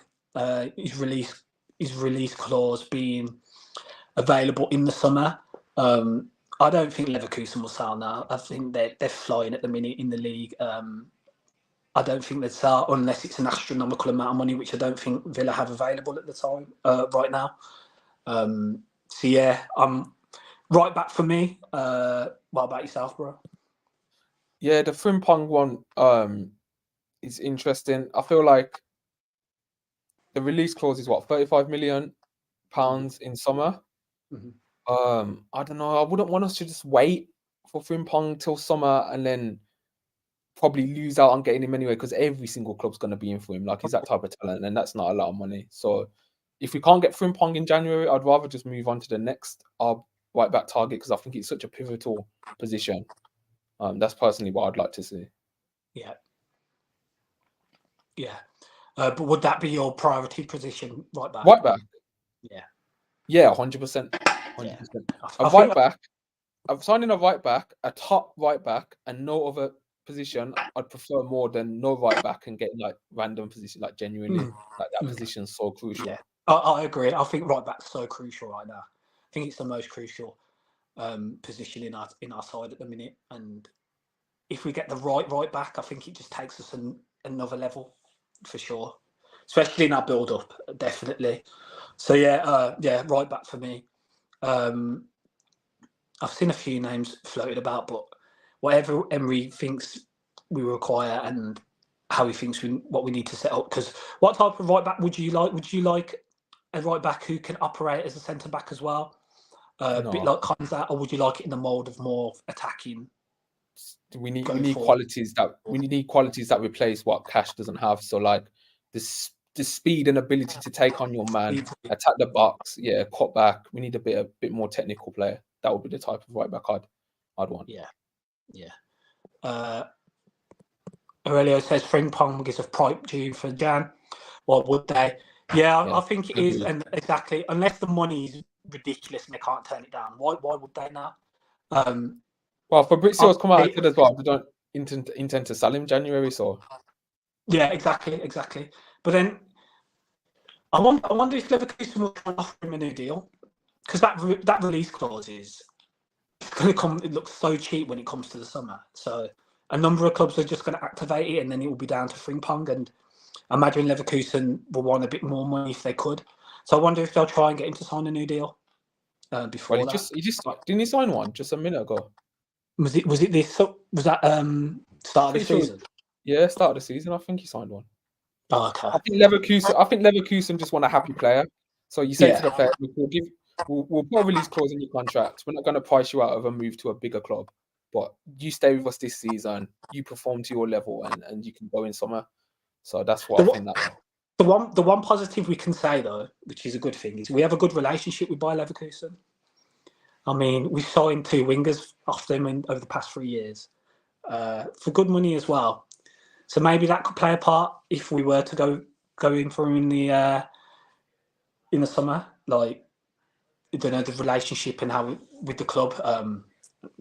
his release clause being available in the summer. I don't think Leverkusen will sell now. I think they're flying at the minute in the league. I don't think they'd sell unless it's an astronomical amount of money, which I don't think Villa have available at the time right now. Right back for me. What about yourself, bro? Yeah, the Frimpong one is interesting. I feel like the release clause is what, £35 million in summer. Mm-hmm. I don't know. I wouldn't want us to just wait for Frimpong till summer and then probably lose out on getting him anyway, because every single club's going to be in for him. Like, he's that type of talent, and that's not a lot of money. So if we can't get Frimpong in January, I'd rather just move on to the next right back target, because I think it's such a pivotal position. That's personally what I'd like to see. Yeah. But would that be your priority position, right back? Right back. Yeah, 100%. 100%. Yeah. A right back. I'm signing a right back, a top right back, and no other position I'd prefer more than no right back and getting like random position, like genuinely like that position's so crucial. Yeah, I agree. I think right back's so crucial right now. I think it's the most crucial position in our side at the minute. And if we get the right back, I think it just takes us another level for sure, especially in our build up, definitely. So right back for me. I've seen a few names floated about, but whatever Emery thinks we require and how he thinks what we need to set up. Because what type of right back would you like? Would you like a right back who can operate as a centre back as well? A bit like Konza, or would you like it in the mould of more attacking? We need qualities that replace what Cash doesn't have. So like the speed and ability to take on your man, attack the box, cut back. We need a bit more technical player. That would be the type of right back I'd want. Aurelio says Frimpong is a pipe due for Jan. Well, would they? Yeah, I think it is, and exactly. Unless the money is ridiculous and they can't turn it down, why would they now? Well, Fabrizio's come out and said as well, they don't intend to sell him January, so. Yeah, exactly. But then I wonder if Leverkusen will try and offer him a new deal, because that release clause is going to come. It looks so cheap when it comes to the summer. So a number of clubs are just going to activate it, and then it will be down to Frimpong. And I imagine Leverkusen will want a bit more money if they could. So I wonder if they'll try and get him to sign a new deal before he just didn't he sign one just a minute ago? Was it this? Was that start of the season? Yeah, start of the season. I think he signed one. Oh, okay. I think Leverkusen just want a happy player. So you say to the player, we'll put a release clause in your contract. We're not going to price you out of a move to a bigger club, but you stay with us this season. You perform to your level, and you can go in summer. So that's what I think that. The one positive we can say though, which is a good thing, is we have a good relationship with Bayer Leverkusen. I mean, we signed 2 wingers off them over the past 3 years for good money as well. So maybe that could play a part if we were to go in for him in the summer. Like, I don't know, the relationship and how with the club.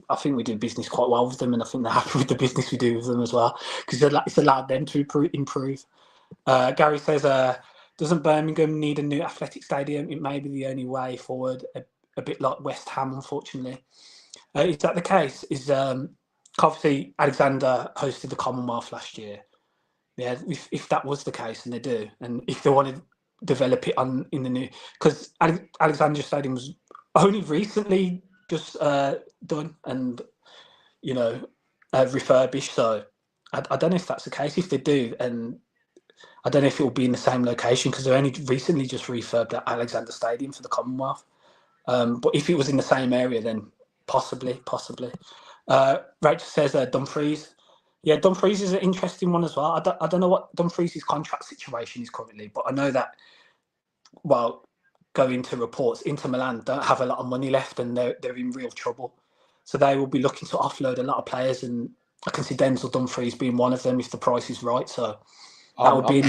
I think we do business quite well with them, and I think they're happy with the business we do with them as well, because it's allowed them to improve. Gary says, doesn't Birmingham need a new athletic stadium? It may be the only way forward, a bit like West Ham, unfortunately. Is that the case? Is obviously Alexander hosted the Commonwealth last year. Yeah, if that was the case, and they do, and if they want to develop it in the new, because Alexandra Stadium was only recently just done and refurbished. So I don't know if that's the case. If they do, and I don't know if it will be in the same location because they only recently just refurbed at Alexander Stadium for the Commonwealth. But if it was in the same area, then possibly. Rachel says Dumfries. Yeah, Dumfries is an interesting one as well. I don't know what Dumfries' contract situation is currently, but I know that, well, going to reports, Inter Milan don't have a lot of money left and they're in real trouble. So they will be looking to offload a lot of players, and I can see Denzel Dumfries being one of them if the price is right. So that would be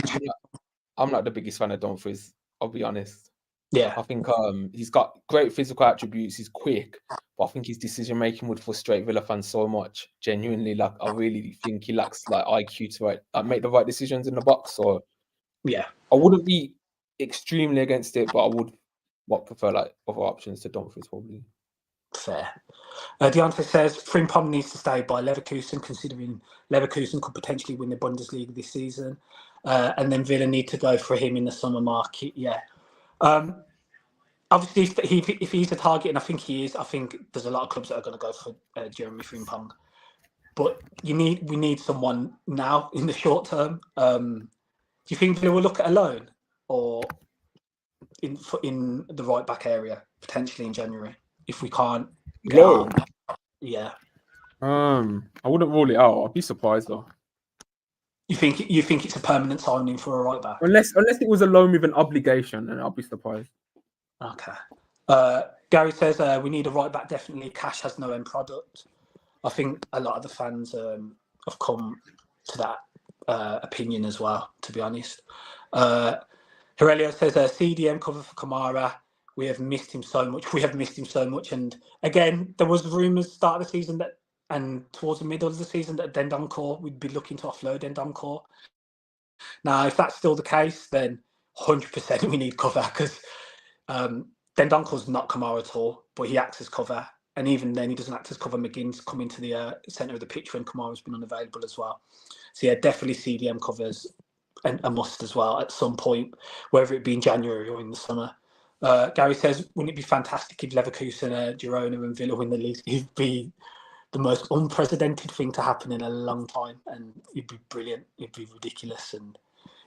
I'm not the biggest fan of Dumfries, I'll be honest. Yeah. I think he's got great physical attributes, he's quick, but I think his decision making would frustrate Villa fans so much. Genuinely, like I really think he lacks like IQ to make the right decisions in the box. So yeah, I wouldn't be extremely against it, but I would prefer like other options to Dumfries probably. Fair. Deontay says Frimpong needs to stay by Leverkusen, considering Leverkusen could potentially win the Bundesliga this season, and then Villa need to go for him in the summer market. Yeah. Obviously, if he's a target, and I think he is, I think there's a lot of clubs that are going to go for Jeremy Frimpong. But we need someone now in the short term. Do you think Villa will look at a loan or in the right back area potentially in January if we can't get on? Yeah. I wouldn't rule it out. I'd be surprised though. You think it's a permanent signing for a right back? Unless it was a loan with an obligation, and I'll be surprised. Okay. Gary says we need a right back. Definitely, cash has no end product. I think a lot of the fans have come to that opinion as well. To be honest, Aurelio says CDM cover for Kamara. We have missed him so much. And again, there was rumours start of the season that, and towards the middle of the season, that Dendoncourt would be looking to offload Dendoncourt. Now, if that's still the case, then 100% we need cover because Dendoncourt's not Kamara at all, but he acts as cover. And even then, he doesn't act as cover. McGinn's come into the centre of the pitch when Kamara's been unavailable as well. So yeah, definitely CDM covers a must as well at some point, whether it be in January or in the summer. Gary says, wouldn't it be fantastic if Leverkusen, Girona and Villa win the league? It'd be the most unprecedented thing to happen in a long time, and it'd be brilliant. It'd be ridiculous, and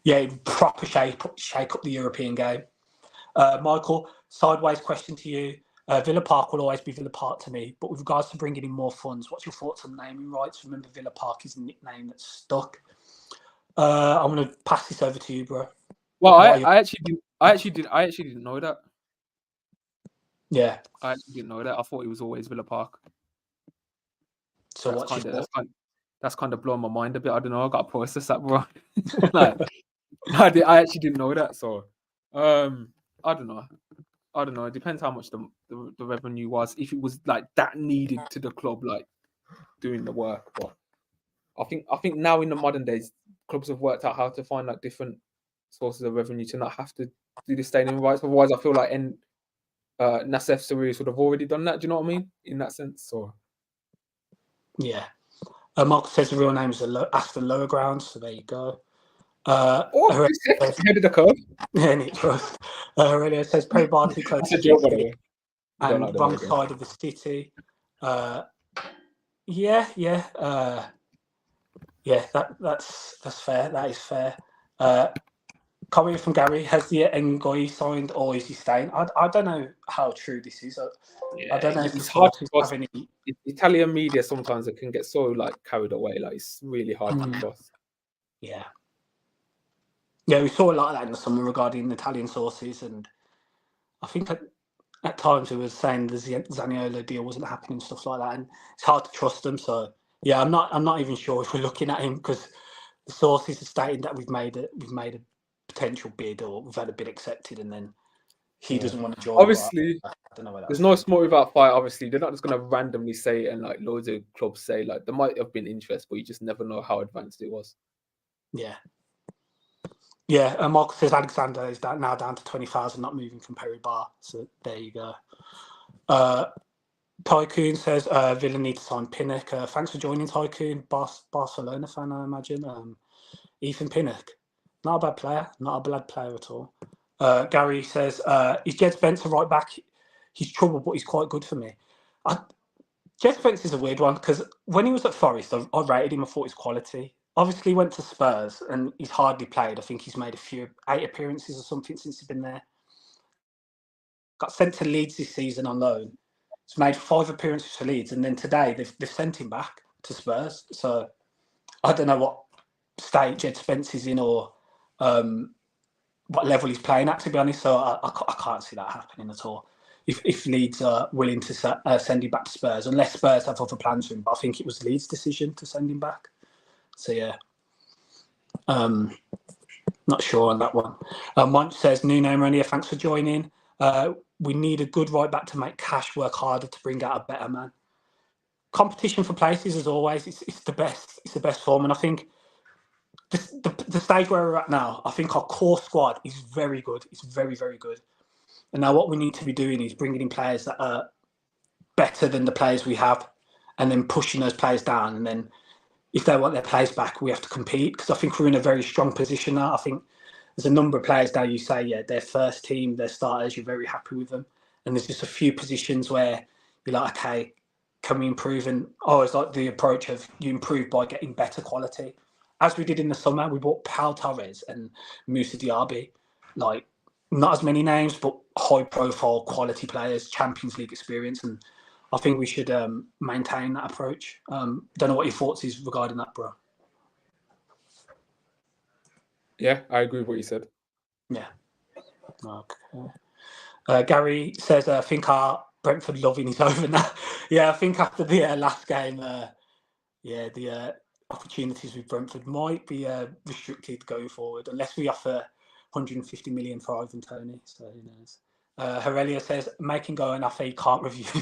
yeah, it'd proper shake up the European game. Michael, sideways question to you. Villa Park will always be Villa Park to me, but with regards to bringing in more funds, what's your thoughts on naming rights? Remember, Villa Park is a nickname that's stuck. I'm going to pass this over to you, bro. Well, I actually didn't know that. Yeah, I actually didn't know that. I thought it was always Villa Park. So that's kind of blowing my mind a bit. I don't know. I got to process that, bro. I actually didn't know that. So, I don't know. It depends how much the revenue was. If it was like that needed to the club, like doing the work. But I think now in the modern days, clubs have worked out how to find like different sources of revenue to not have to do the stadium rights. Otherwise, I feel like Nassef Sawiris would have already done that. Do you know what I mean? In that sense, so yeah. Mark says the real name is Aston Lower Ground, so there you go. head of the curve. Yeah, Nick Trust. Aurelio says Perry Bartley close to the and wrong side of the city. That's fair. That is fair. Comment from Gary: has the Ngoyi signed, or is he staying? I don't know how true this is. I don't know if it's hard to trust. Italian media sometimes it can get so like carried away. Like it's really hard to trust. Yeah, we saw a lot of that in the summer regarding Italian sources, and I think at times it was saying the Zaniolo deal wasn't happening and stuff like that, and it's hard to trust them. So yeah, I'm not even sure if we're looking at him because the sources are stating that we've made a potential bid or we've had a bid accepted, and then he doesn't want to join. Obviously, I don't know where there's no smoke without fire. Obviously, they're not just going to randomly say it, and like loads of clubs say like there might have been interest, but you just never know how advanced it was. Yeah. Yeah, Michael says Alexander is now down to 20,000, not moving from Perry Bar. So there you go. Tycoon says Villa need to sign Pinnock. Thanks for joining, Tycoon. Barcelona fan, I imagine. Ethan Pinnock, not a bad player, not a bad player at all. Gary says, is Jed Spencer right back? He's trouble, but he's quite good for me. Jed Spencer is a weird one because when he was at Forest, I rated him. I thought his quality. Obviously, he went to Spurs and he's hardly played. I think he's made 8 appearances or something since he's been there. Got sent to Leeds this season on loan. He's made 5 appearances for Leeds, and then today they've sent him back to Spurs. So I don't know what state Jed Spencer's in or what level he's playing at, to be honest. So I can't see that happening at all. If Leeds are willing to send him back to Spurs, unless Spurs have other plans for him. But I think it was Leeds' decision to send him back. So yeah, not sure on that one. Monch says, new name Rania, thanks for joining. We need a good right back to make Cash work harder to bring out a better man. Competition for places, as always, it's the best. It's the best form, and I think the stage where we're at now, I think our core squad is very good. It's very, very good. And now what we need to be doing is bringing in players that are better than the players we have, and then pushing those players down. And then if they want their players back, we have to compete, because I think we're in a very strong position now. I think there's a number of players now you say, yeah, they're first team, they're starters, you're very happy with them. And there's just a few positions where you're like, okay, can we improve? And I always like the approach of you improve by getting better quality. As we did in the summer, we bought Pau Torres and Moussa Diaby. Like, not as many names, but high-profile quality players, Champions League experience. And I think we should maintain that approach. Don't know what your thoughts is regarding that, bro. Yeah, I agree with what you said. Yeah. Okay. Gary says, I think our Brentford loving is over now. Yeah, I think after the last game, the opportunities with Brentford might be restricted going forward, unless we offer 150 million for Ivan Toney. So who knows? Aurelia says, making go enough he can't review.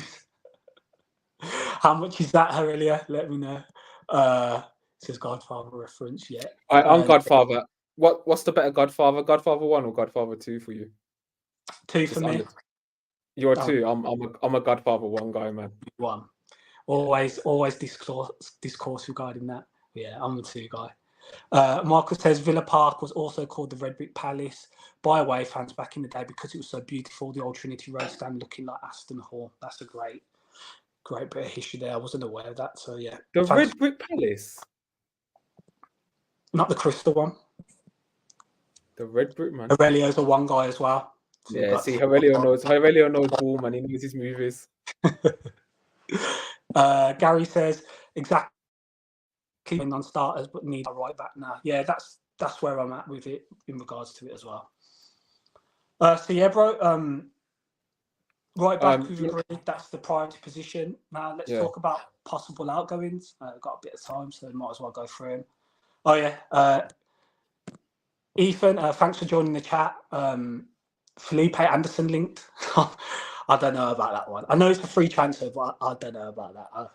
How much is that, Aurelia? Let me know. Says Godfather reference, yeah. I'm Godfather. What's the better Godfather? Godfather 1 or Godfather 2 for you? 2 for me. You're 2. I'm a Godfather 1 guy, man. 1. Always discourse regarding that. Yeah, I'm the 2 guy. Marcus says Villa Park was also called the Red Brick Palace by away fans back in the day because it was so beautiful. The old Trinity Road stand looking like Aston Hall. That's a great bit of history there. I wasn't aware of that. So yeah. The Red Brick Palace? Not the crystal one. The Red Brick, man. Aurelio's a 1 guy as well. So yeah, see, Aurelio knows ball, man. He knows his movies. Gary says exactly on starters, but need a right back now. Yeah, that's where I'm at with it in regards to it as well. So yeah, bro. Right back, we've agreed that's the priority position. Now let's talk about possible outgoings. Got a bit of time, so might as well go through them. Oh yeah, Ethan, thanks for joining the chat. Felipe Anderson linked. I don't know about that one. I know it's a free transfer, but I don't know about that.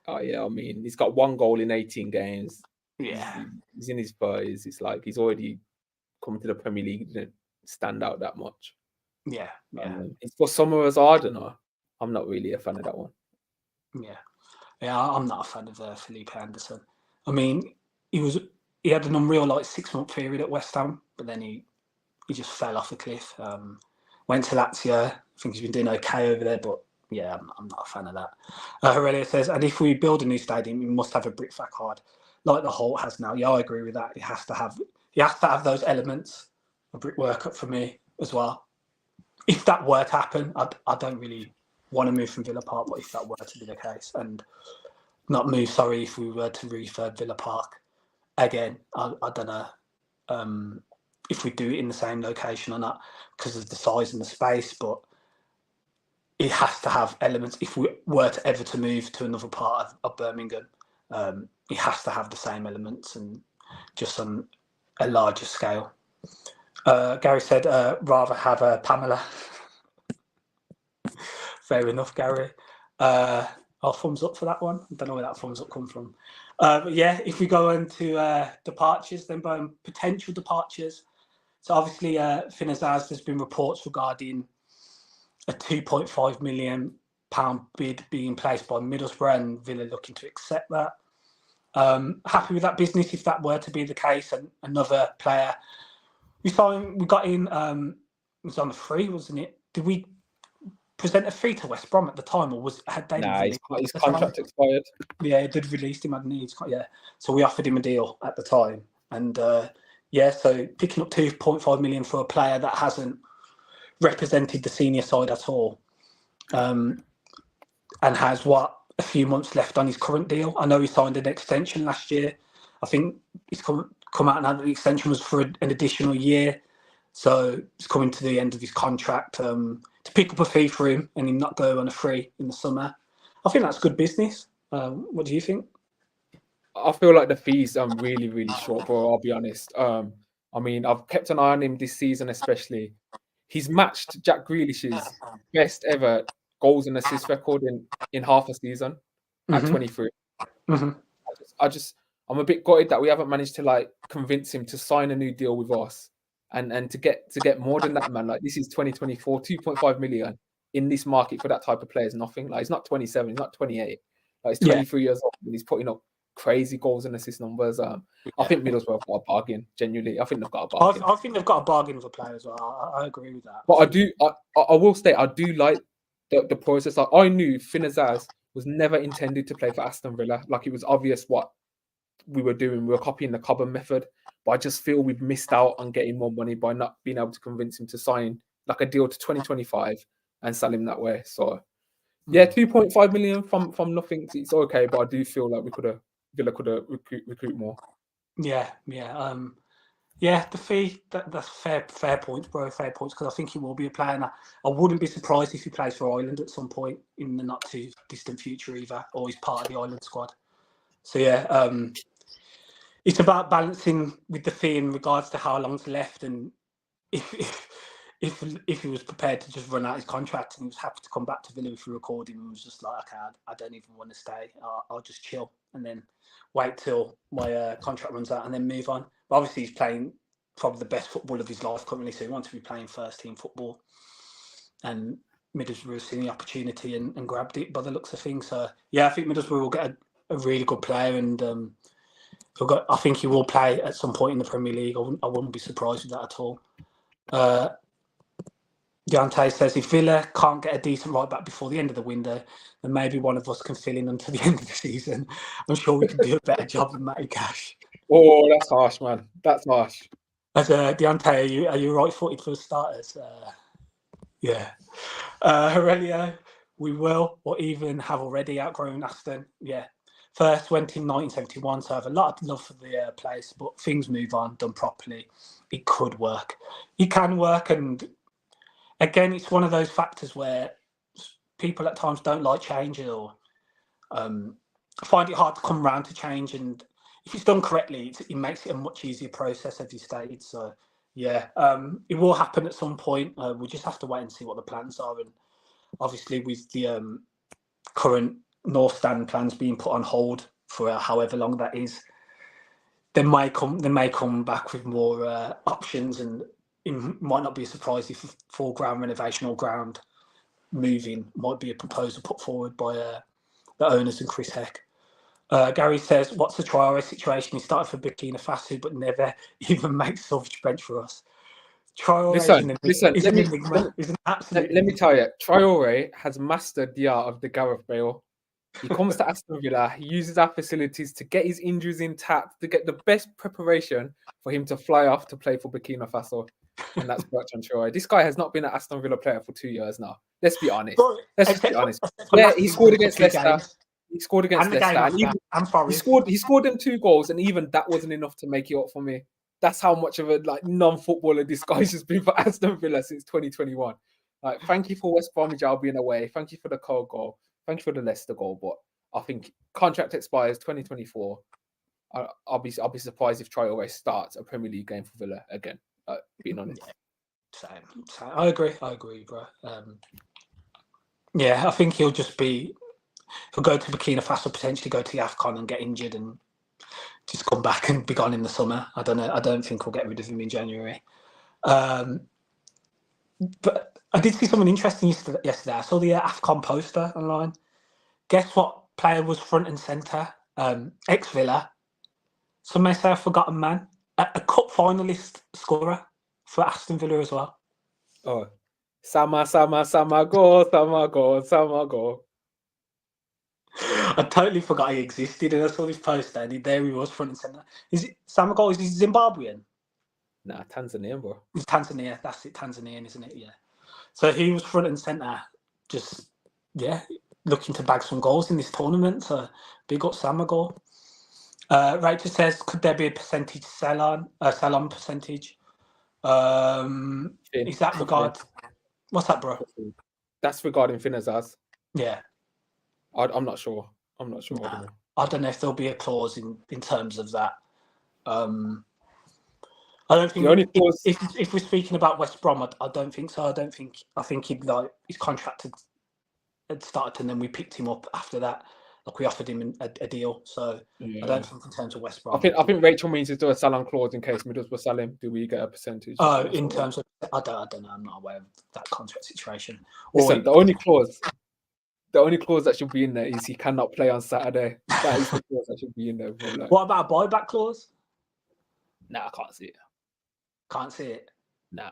Oh yeah, I mean, he's got 1 goal in 18 games. Yeah, he's in his 30s. It's like he's already come to the Premier League. Didn't stand out that much. Yeah. It's for Summer Hazard. I'm not really a fan of that one. Yeah, I'm not a fan of Felipe Anderson. I mean, he had an unreal 6-month period at West Ham, but then he just fell off a cliff. Went to Lazio. I think he's been doing okay over there, but yeah, I'm not a fan of that. Aurelia says, and if we build a new stadium, we must have a brick facade like the Holt has now. Yeah, I agree with that. It has to have those elements of brickwork for me as well. If that were to happen, I don't really want to move from Villa Park, but if that were to be the case, and not move, sorry, if we were to refurb Villa Park again, I don't know if we do it in the same location or not because of the size and the space, but it has to have elements. If we were to ever to move to another part of Birmingham, it has to have the same elements and just on a larger scale. Gary said, rather have a Pamela. Fair enough, Gary. I'll thumbs up for that one. I don't know where that thumbs up come from. But yeah, if we go into departures, then potential departures. So obviously, Finazaz, there's been reports regarding a £2.5 million bid being placed by Middlesbrough and Villa looking to accept that. Happy with that business if that were to be the case. And another player we got in, it was on a free, wasn't it? Did we present a fee to West Brom at the time, or had they? Nah, his contract expired. Yeah, it did release him, hadn't he? Yeah, so we offered him a deal at the time, and so picking up £2.5 million for a player that hasn't represented the senior side at all, and has a few months left on his current deal. I know he signed an extension last year. I think he's come out now that the extension was for an additional year, so it's coming to the end of his contract. To pick up a fee for him and him not go on a free in the summer, I think that's good business. What do you think? I feel like the fees are really, really short, bro. I'll be honest. I mean, I've kept an eye on him this season, especially. He's matched Jack Grealish's best ever goals and assist record in half a season at 23. Mm-hmm. I'm a bit gutted that we haven't managed to like convince him to sign a new deal with us and to get more than that, man. Like, this is 2024, 2.5 million in this market for that type of player is nothing. Like, he's not 27, he's not 28. Like, he's 23 years old and he's putting up crazy goals and assist numbers. I think Middlesbrough have got a bargain. Genuinely, I think they've got a bargain. I think they've got a bargain for players. I agree with that. But I will state, I do like the process. Like, I knew Finazaz was never intended to play for Aston Villa. Like, it was obvious what we were doing. We were copying the Cobham method. But I just feel we've missed out on getting more money by not being able to convince him to sign like a deal to 2025 and sell him that way. So yeah, 2.5 million from nothing, it's okay. But I do feel like Villa could have recruit more. Yeah. The fee, that's fair points, bro. Fair points, because I think he will be a player. And I wouldn't be surprised if he plays for Ireland at some point in the not too distant future either, or he's part of the Ireland squad. So yeah, it's about balancing with the fee in regards to how long's left, and if he was prepared to just run out his contract and he was happy to come back to Villa if we record him, and was just like, okay, I don't even want to stay. I'll just chill and then wait till my contract runs out and then move on. But obviously, he's playing probably the best football of his life currently, so he wants to be playing first team football. And Middlesbrough seen the opportunity and grabbed it by the looks of things. So yeah, I think Middlesbrough will get a really good player, and I think he will play at some point in the Premier League. I wouldn't be surprised with that at all. Deontay says, if Villa can't get a decent right back before the end of the window, then maybe one of us can fill in until the end of the season. I'm sure we can do a better job than Matty Cash. Oh, that's harsh, man. That's harsh. As Deontay, are you right-footed for the starters? Yeah. Aurelio, we will, or even have already outgrown Aston. Yeah. First went in 1971, so I have a lot of love for the place, but things move on, done properly. It could work. It can work, and again, it's one of those factors where people at times don't like change or find it hard to come around to change. And if it's done correctly, it makes it a much easier process, as you stated. So, yeah, it will happen at some point. We'll just have to wait and see what the plans are. And obviously, with the current North Stand plans being put on hold for however long that is, they may come back with more options, and it might not be a surprise if full ground renovation or ground moving might be a proposal put forward by the owners and Chris Heck. Gary says, what's the Traore situation? He started for Burkina Faso, but never even makes Savage bench for us. Traore is an enigma. Let me tell you, Traore has mastered the art of the Gareth Bale. He comes to Aston Villa, he uses our facilities to get his injuries intact, to get the best preparation for him to fly off to play for Burkina Faso. And that's Bertrand Traore. This guy has not been an Aston Villa player for 2 years now. Let's be honest. Yeah, he scored against Leicester. He scored against Leicester. He scored them 2 goals, and even that wasn't enough to make it up for me. That's how much of a non-footballer this guy's just been for Aston Villa since 2021. Thank you for West Bromwich Albion away. Thank you for the Cole goal. Thank you for the Leicester goal. But I think contract expires 2024. I'll be surprised if Traore starts a Premier League game for Villa again. Being honest. Same. I agree, bro. I think he'll go to Burkina Faso, potentially go to the AFCON and get injured and just come back and be gone in the summer. I don't know. I don't think we'll get rid of him in January. But I did see something interesting yesterday. I saw the AFCON poster online. Guess what player was front and centre? Ex-Villa. Some may say a forgotten man. A cup finalist scorer for Aston Villa as well. Oh, Sama go. I totally forgot he existed, and I saw this poster, and there he was, front and centre. Is it Samagol? Is he Zimbabwean? Nah, Tanzania, bro. It's Tanzania. That's it, Tanzanian, isn't it? Yeah. So he was front and centre, just looking to bag some goals in this tournament. So big up Samagol. Rachel says, could there be a percentage sell-on percentage? Is that regard? What's that, bro? That's regarding Finn Azaz. Yeah. I'm not sure. Nah, I don't know if there'll be a clause in terms of that. I don't think the only clause, if we're speaking about West Brom, I don't think so. I think he'd his contract had started, and then we picked him up after that. Like, we offered him a deal. So I don't think in terms of West Brom. I think Rachel means to do a sell-on clause in case Middlesbrough sell him. Do we get a percentage? Oh, in terms of I don't know. I'm not aware of that contract situation. Listen, the only clause that should be in there is he cannot play on Saturday. That is the clause that should be in there. Like, what about a buyback clause? Nah, I can't see it. Can't see it. No.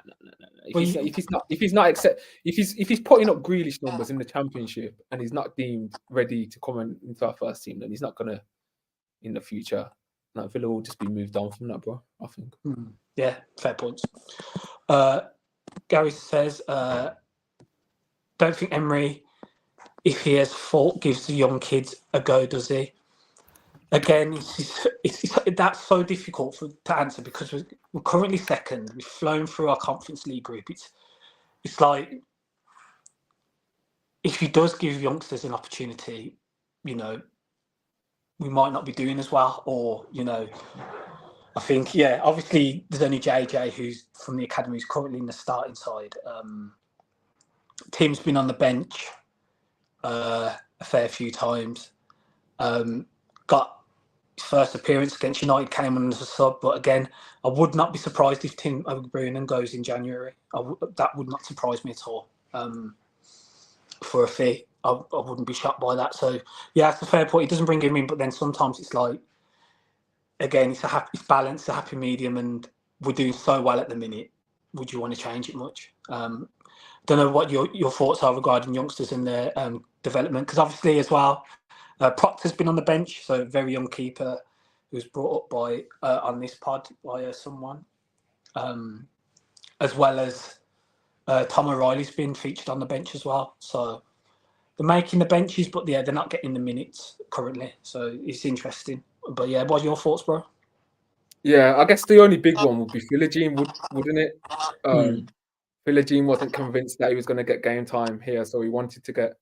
If he's putting up Grealish numbers in the Championship and he's not deemed ready to come into our first team, then he's not gonna in the future. Like, Villa will just be moved on from that, bro. I think. Yeah, fair points. Gary says, don't think Emery, if he has fault, gives the young kids a go, does he? Again, that's so difficult to answer because we're currently second. We've flown through our Conference League group. It's like, if he does give youngsters an opportunity, we might not be doing as well. Or, I think, obviously there's only JJ who's from the academy, who's currently in the starting side. Tim's been on the bench a fair few times. Got his first appearance against United, came on as a sub, but again, I would not be surprised if Tim O'Brien goes in January. That would not surprise me at all. For a fee, I wouldn't be shocked by that. So yeah, it's a fair point. He doesn't bring him in, but then sometimes it's like, again, it's balance, a happy medium, and we're doing so well at the minute. Would you want to change it much? Don't know what your thoughts are regarding youngsters and their development, because obviously as well, Proctor's been on the bench, so a very young keeper who was brought up by on this pod by someone, as well as Tom O'Reilly's been featured on the bench as well. So they're making the benches, but they're not getting the minutes currently. So it's interesting. But yeah, what are your thoughts, bro? Yeah, I guess the only big one would be Philogene, wouldn't it? Philogene wasn't convinced that he was going to get game time here, so he wanted to get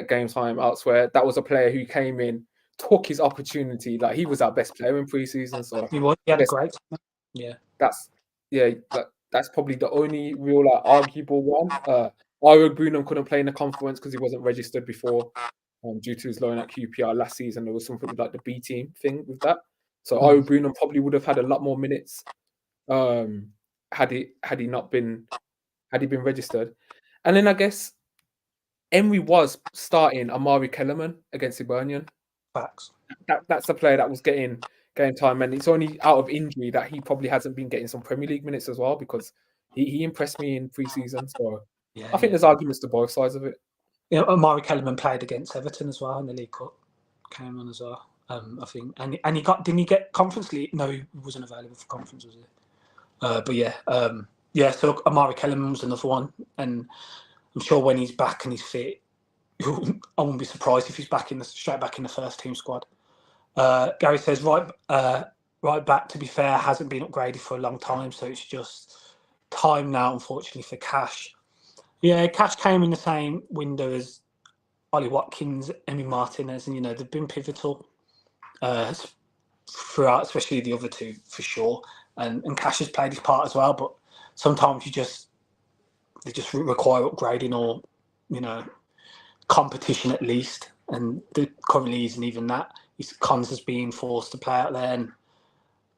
game time elsewhere. That was a player who came in, took his opportunity. Like, he was our best player in pre-season. So he had a great. Yeah, that's probably the only real arguable one. Ira Brunham couldn't play in the conference because he wasn't registered before, due to his loan at QPR last season. There was something with like the B team thing with that. So Ira Brunham probably would have had a lot more minutes had he been registered. And then I guess Emery was starting Amari Kellerman against Hibernian. Facts. That's the player that was getting game time, and it's only out of injury that he probably hasn't been getting some Premier League minutes as well, because he impressed me in pre-season. So I think there's arguments to both sides of it. Yeah, Amari Kellerman played against Everton as well in the League Cup. Came on as well, I think, and didn't he get Conference League? No, he wasn't available for Conference, was he? But yeah. So look, Amari Kellerman was another one, and I'm sure when he's back and he's fit, I wouldn't be surprised if he's straight back in the first team squad. Gary says right back, to be fair, hasn't been upgraded for a long time, so it's just time now, unfortunately, for Cash. Yeah, Cash came in the same window as Ollie Watkins, Emi Martinez, and they've been pivotal throughout, especially the other two for sure. And Cash has played his part as well, but sometimes they just require upgrading or competition at least, and there currently isn't even that. Cons is being forced to play out there, and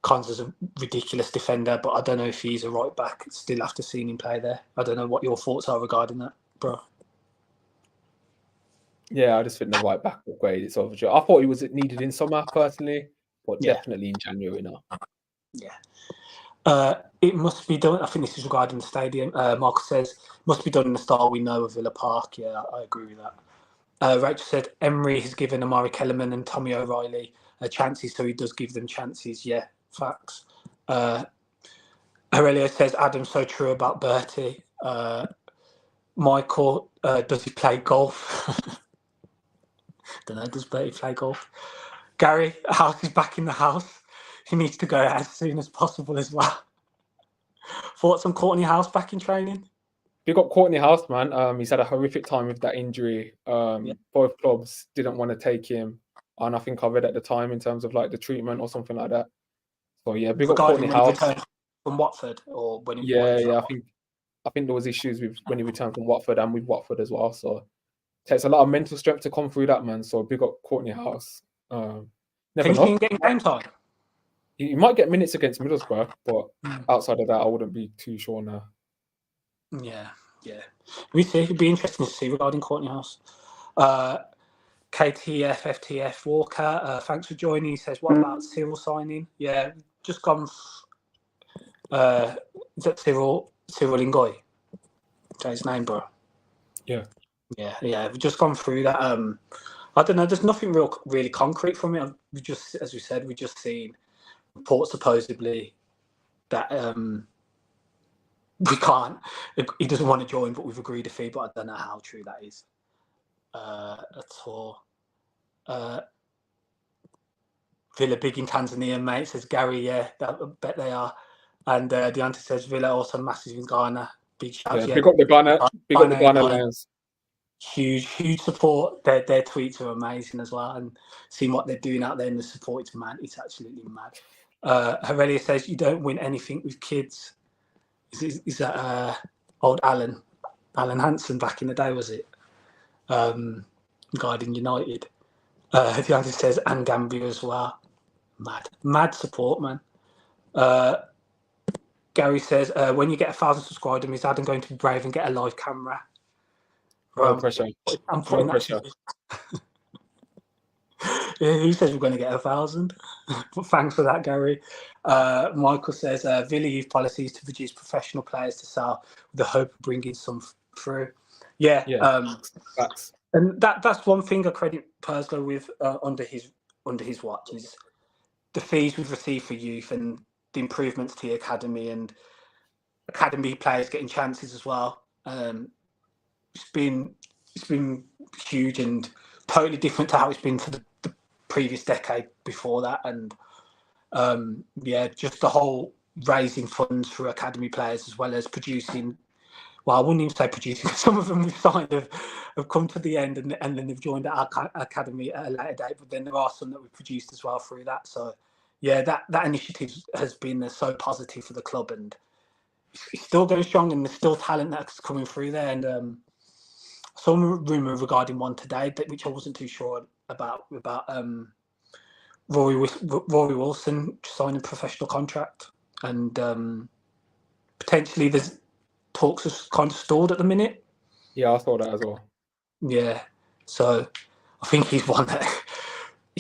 Konsa's a ridiculous defender, but I don't know if he's a right back still after seeing him play there. I don't know what your thoughts are regarding that, bro. Yeah, I just think the right back upgrade is overdue. I thought he was needed in summer personally, but Yeah. definitely in January now. Yeah. It must be done. I think this is regarding the stadium. Marcus says must be done in the style we know of Villa Park. Yeah, I agree with that. Rachel said Emery has given Amari Kellerman and Tommy O'Reilly chances, so he does give them chances. Yeah, facts. Aurelio says Adam's so true about Bertie. Michael, does he play golf? Don't know. Does Bertie play golf? Gary, House is back in the house. He needs to go as soon as possible as well. Thoughts on Courtney House back in training? We got Courtney House, man. He's had a horrific time with that injury. Both clubs didn't want to take him, and I think I read at the time in terms of like the treatment or something like that. So yeah, big up Courtney House from Watford, or when he yeah. I think there was issues with when he returned from Watford and with Watford as well. So it takes a lot of mental strength to come through that, man. So big up Courtney House. Never Think know. he can get game time? He might get minutes against Middlesbrough, but outside of that, I wouldn't be too sure now. Yeah. We see. It'd be interesting to see regarding Courtney House. KTF, FTF, Walker, thanks for joining. He says, what about Cyril signing? Yeah, just gone. Is that Cyril Ingoy? Is that his name, bro? Yeah. We've just gone through that. I don't know. There's nothing really concrete from it. We just, as we said, we just seen reports supposedly that we can't. He doesn't want to join, but we've agreed a fee. But I don't know how true that is at all. Villa big in Tanzania, mate, says Gary. Yeah, I bet they are. And Deontay says Villa also massive in Ghana. Big shout. Yeah, pick up the Ghana Lions. Huge support. Their tweets are amazing as well, and seeing what they're doing out there in the support, it's mad. It's absolutely mad. Aurelia says you don't win anything with kids. Is that old Alan Hansen back in the day? Was it guiding United? Deontay says and Gambia as well. Mad support, man. Gary says, when you get 1,000 subscribers, is Adam going to be brave and get a live camera? No pressure. I'm putting no pressure. Who says we're going to get 1,000? Thanks for that, Gary. Michael says, Villa youth policy is to produce professional players to sell with the hope of bringing some through. Yeah. Facts. And that's one thing I credit Perslow with under his watch is the fees we've received for youth and the improvements to the academy and academy players getting chances as well. It's been huge and totally different to how it's been for the previous decade before that. And just the whole raising funds for academy players as well as producing. Well, I wouldn't even say producing, because some of them we've signed have come to the end and then they've joined our academy at a later date. But then there are some that we've produced as well through that. So, yeah, that initiative has been so positive for the club, and it's still going strong, and there's still talent that's coming through there. And some rumour regarding one today, which I wasn't too sure about Rory Wilson signing a professional contract, and potentially there's talks are kind of stalled at the minute. Yeah, I saw that as well. Yeah, so I think he's one that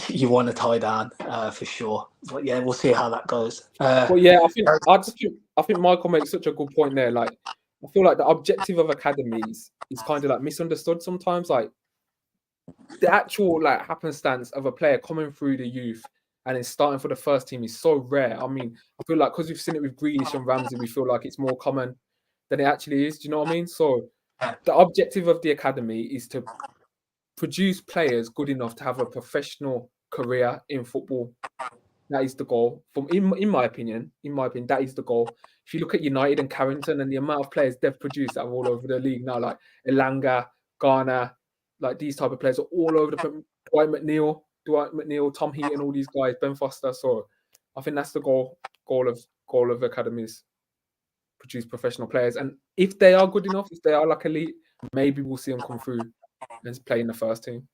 you want to tie down for sure. But yeah, we'll see how that goes. Well, yeah, I think Michael makes such a good point there. Like, I feel like the objective of academies is kind of like misunderstood sometimes. Like, the actual like happenstance of a player coming through the youth and then starting for the first team is so rare. I mean, I feel like because we've seen it with Grealish and Ramsey, we feel like it's more common than it actually is. Do you know what I mean? So the objective of the academy is to produce players good enough to have a professional career in football. That is the goal. In my opinion, that is the goal. If you look at United and Carrington and the amount of players they've produced that are all over the league now, like Elanga, Ghana, like these type of players are all over the Dwight McNeil, Tom Heaton, all these guys, Ben Foster. So I think that's the goal of academies, produce professional players. And if they are good enough, if they are like elite, maybe we'll see them come through and play in the first team.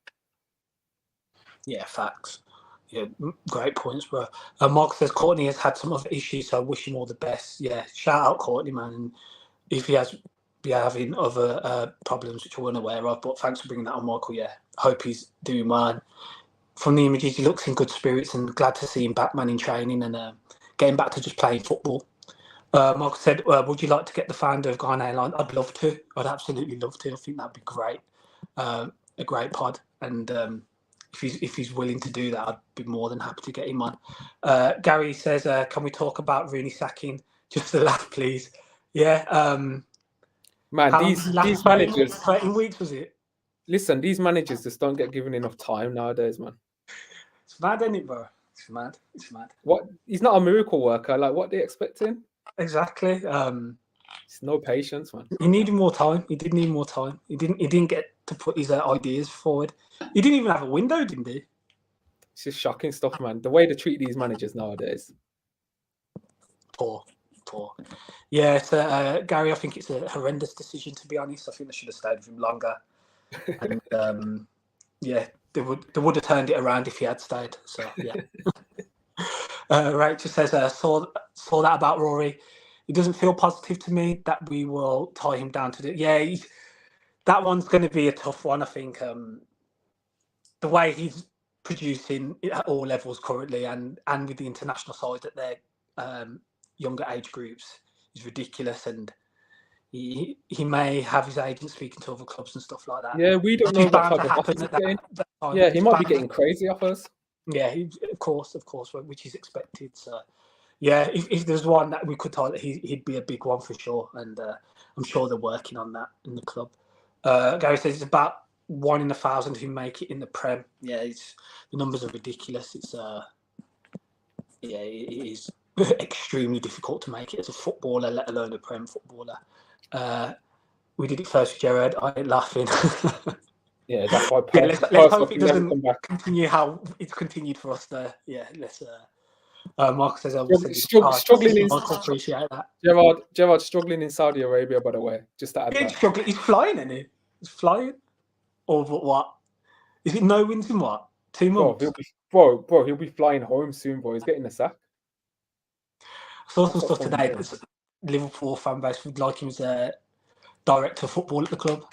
Yeah, facts. Yeah, great points, bro. Mark says Courtney has had some other issues, so I wish him all the best. Yeah, shout out Courtney, man. And if he has be having other problems which I wasn't aware of, but thanks for bringing that on, Michael. Yeah, hope he's doing well. From the images, he looks in good spirits, and glad to see him back, man, in training and getting back to just playing football. Mark said, would you like to get the founder of Ghana Airline? I'd love to. I'd absolutely love to. I think that'd be great. A great pod. And if he's willing to do that, I'd be more than happy to get him on. Gary says, can we talk about Rooney sacking? Just a laugh, please. Yeah. Man, How these managers, 13 weeks, was it? listen, these managers just don't get given enough time nowadays, man. It's mad, isn't it, bro? It's mad. It's mad. What? He's not a miracle worker. Like, what they expecting? Exactly. It's no patience, man. He needed more time. He did need more time. He didn't get to put his ideas forward. He didn't even have a window, didn't he? It's just shocking stuff, man. The way they treat these managers nowadays. Poor. Yeah, it's Gary, I think it's a horrendous decision, to be honest. I think they should have stayed with him longer. And yeah, they would have turned it around if he had stayed. So yeah. Rachel says, saw that about Rory. It doesn't feel positive to me that we will tie him down to the. Yeah, that one's going to be a tough one. I think the way he's producing at all levels currently, and with the international side at their younger age groups, is ridiculous. And he may have his agent speaking to other clubs and stuff like that. Yeah, we don't know what type of offers he's getting. Yeah, he might be getting crazy offers. Yeah, of course, which is expected. So, yeah, if there's one that we could target, he'd be a big one for sure. And I'm sure they're working on that in the club. Gary says it's about 1 in 1,000 who make it in the Prem. Yeah, the numbers are ridiculous. It's it is extremely difficult to make it as a footballer, let alone a Prem footballer. We did it first with Gerard. I ain't laughing. Yeah, that's why. Yeah, let's hope it doesn't continue how it's continued for us there. Yeah, let's. Mark says, struggling in. I appreciate that. Gerard struggling in Saudi Arabia, by the way. Just to add that. Struggling. He's flying, isn't he? He's flying. Or what? Is it no wins in what? 2 months? Bro, he'll be flying home soon, bro. He's getting a sack. I saw some stuff today that Liverpool fan base would like him as a director of football at the club.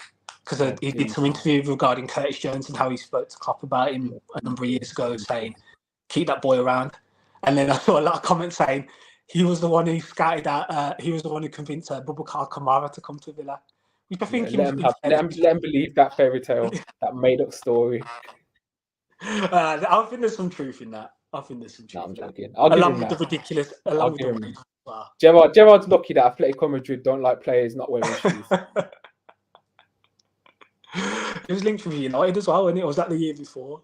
Because he did some interview regarding Curtis Jones and how he spoke to Klopp about him a number of years ago, saying, keep that boy around. And then I saw a lot of comments saying he was the one who scouted out, he was the one who convinced Boubacar Kamara to come to Villa. Which I think let him believe that fairy tale, that made up story. I think there's some truth in that. No, I'm joking. Along with the ridiculous. Gerard's lucky that Atletico Madrid don't like players not wearing shoes. It was linked with United as well, and it was that the year before,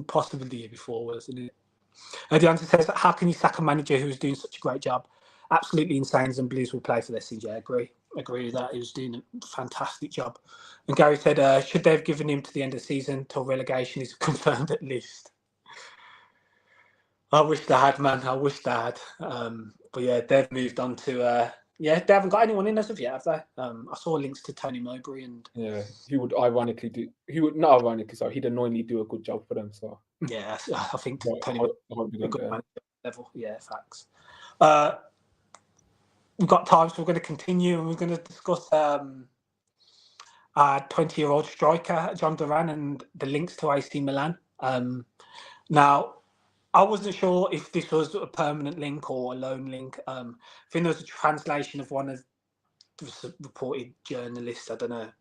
possibly the year before, wasn't it? The answer says, how can you sack a manager who was doing such a great job? Absolutely insane, and Blues will play for this. Yeah, agree with that. He was doing a fantastic job. And Gary said, should they have given him to the end of the season till relegation is confirmed at least? I wish they had, man. I wish they had. But yeah, they've moved on to. Yeah, they haven't got anyone in as of yet, have they? I saw links to Tony Mowbray and. Yeah, he would ironically do. He would not ironically. Sorry, he'd annoyingly do a good job for them. So. Yeah, I think Tony Mowbray a good manager level. Yeah, facts. We've got time, so we're going to continue, and we're going to discuss our 20-year-old striker John Duran and the links to AC Milan. Now, I wasn't sure if this was a permanent link or a loan link. I think there was a translation of one of the reported journalists. I don't know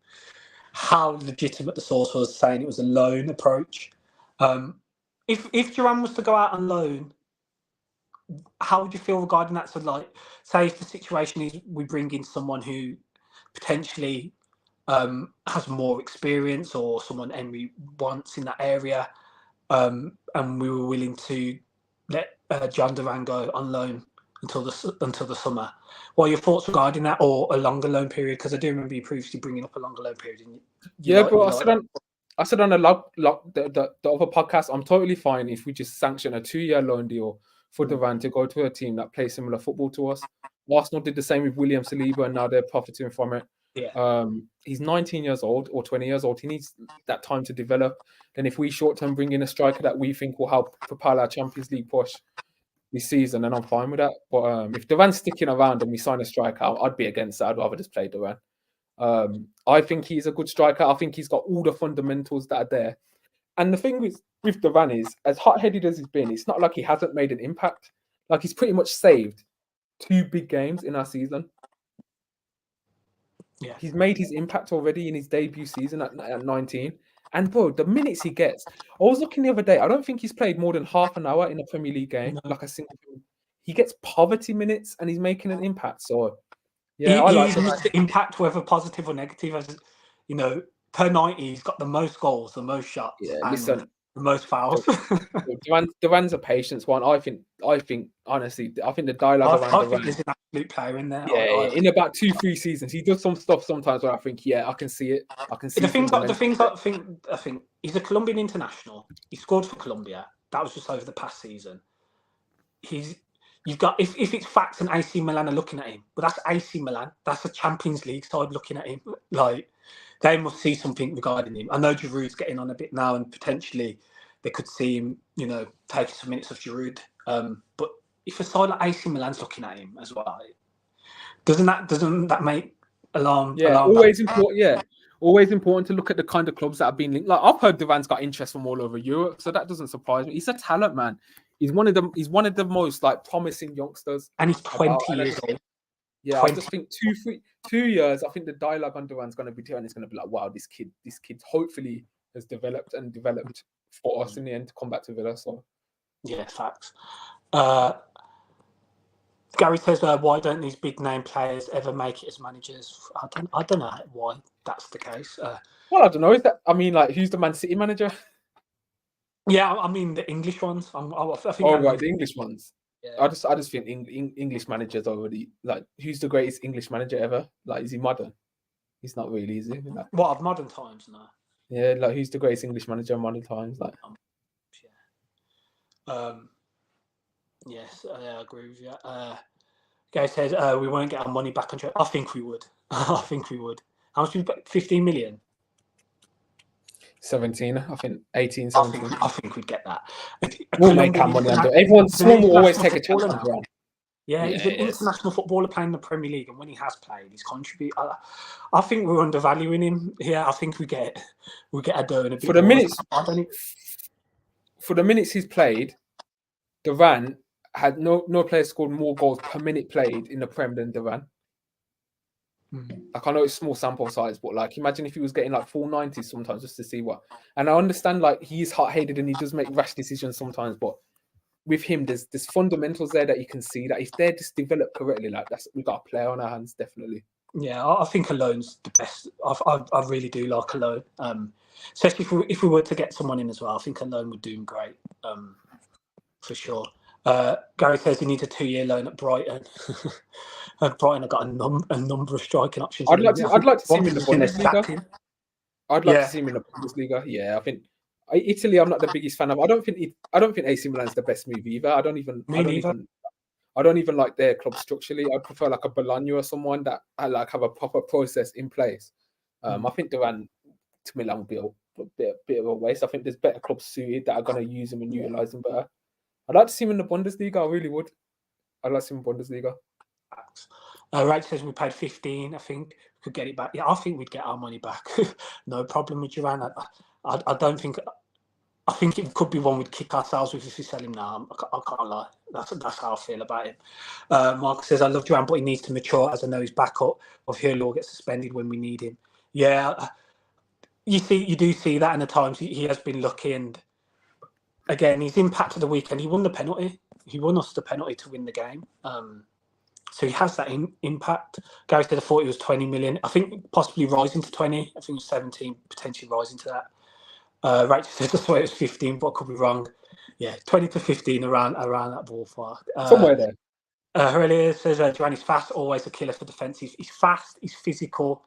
how legitimate the source was, saying it was a loan approach. If Duran was to go out on loan, how would you feel regarding that? So, like, say if the situation is we bring in someone who potentially has more experience or someone Emery wants in that area, and we were willing to let John Duran go on loan until the summer. What are your thoughts regarding that, or a longer loan period? Because I do remember you previously bringing up a longer loan period. I said on the other podcast, I'm totally fine if we just sanction a 2-year loan deal for Duran to go to a team that plays similar football to us. Arsenal did the same with William Saliba, and now they're profiting from it. Yeah. He's 19 years old or 20 years old. He needs that time to develop. Then if we short term bring in a striker that we think will help propel our Champions League push this season, then I'm fine with that. But if Duran's sticking around and we sign a striker, I'd be against that. I'd rather just play Duran. I think he's a good striker. I think he's got all the fundamentals that are there. And the thing with Duran is, as hot-headed as he's been, it's not like he hasn't made an impact. Like, he's pretty much saved 2 big games in our season. Yeah. He's made his impact already in his debut season at 19. And, bro, the minutes he gets... I was looking the other day. I don't think he's played more than half an hour in a Premier League game. No. Like a single... He gets poverty minutes and he's making an impact. So, yeah, I like the impact, whether positive or negative. As you know, per 90, he's got the most goals, the most shots, and the most fouls. Duran's a patience one. I think honestly, I think the dialogue around Duran. I think there's an absolute player in there. Yeah, in about 2-3 seasons, he does some stuff sometimes where I think, yeah, I can see it. I can see the thing I think he's a Colombian international. He scored for Colombia. That was just over the past season. You've got if it's facts and AC Milan are looking at him, but that's AC Milan. That's a Champions League side looking at him. Like, they must see something regarding him. I know Giroud's getting on a bit now, and potentially they could see him, taking some minutes of Giroud. But if a side like AC Milan's looking at him as well, doesn't that make alarm? Yeah, alarm always important. Yeah, always important to look at the kind of clubs that have been linked. Like, I've heard Duran's got interest from all over Europe, so that doesn't surprise me. He's a talent, man. He's one of the most like promising youngsters, and he's 20 years old. Yeah, 20. I just think 2 years. I think the dialogue on Duran's going to be there, and it's going to be like, wow, this kid hopefully has developed for us in the end to come back to Villa. So, yeah, facts. Gary says, why don't these big name players ever make it as managers? I don't know why that's the case. Well, I don't know. Who's the Man City manager? Yeah, I mean the English ones. I think. Right, the English ones. Yeah. I just think English managers already, like, who's the greatest English manager ever? Like, is he modern? He's not really, is he? Like, what, of modern times? No. Yeah, like, who's the greatest English manager of modern times? Like, yes, I agree with you. Guy says we won't get our money back on track. I think we would. I think we would. How much? 15 million. 17, I think 18, 17. I think we'd get that. We'll make our money under. Someone will always take a chance on Duran. Yeah, he's an international footballer playing in the Premier League, and when he has played, he's contributed. I think we're undervaluing him here. I think we get a dough in a bit. For the minutes he's played, Duran had no player scored more goals per minute played in the Prem than Duran. Like, I know it's small sample size, but like, imagine if he was getting like 490s sometimes just to see what. And I understand, like, he's hot-headed and he does make rash decisions sometimes, but with him, there's fundamentals there that you can see that if they're just developed correctly, like, we've got a player on our hands, definitely. Yeah, I think Alone's the best. I really do like Alone, especially if we were to get someone in as well. I think Alone would do him great, for sure. Gary says he needs a 2-year loan at Brighton. Brighton have got a number of striking options. I'd like to see him in the Bundesliga. I'd like to see him in the Bundesliga. Yeah, I think Italy, I'm not the biggest fan of. I don't think AC Milan's the best move either. I don't even like their club structurally. I'd prefer like a Bologna or someone that like have a proper process in place. I think Duran to Milan would be a bit of a waste. I think there's better clubs suited that are going to use him and utilize him better. I'd like to see him in the Bundesliga. I really would. I'd like to see him in the Bundesliga. Right says we paid 15. I think we could get it back. Yeah, I think we'd get our money back. No problem with Duran. I don't think. I think it could be one we'd kick ourselves with if we sell him now. I can't lie. That's how I feel about him. Mark says I love Duran, but he needs to mature. As I know, he's back up. Of here, will get suspended when we need him. Yeah, you do see that in the times he has been lucky, and again, his impact of the weekend. He won the penalty. He won us the penalty to win the game. So he has that impact. Gary said I thought it was 20 million. I think possibly rising to 20. I think it was 17, potentially rising to that. Rachel said I thought it was 15, but I could be wrong. Yeah, 20 to 15 around that ballpark. Somewhere there. Aurelia says Duran is fast, always a killer for defence. He's fast, he's physical.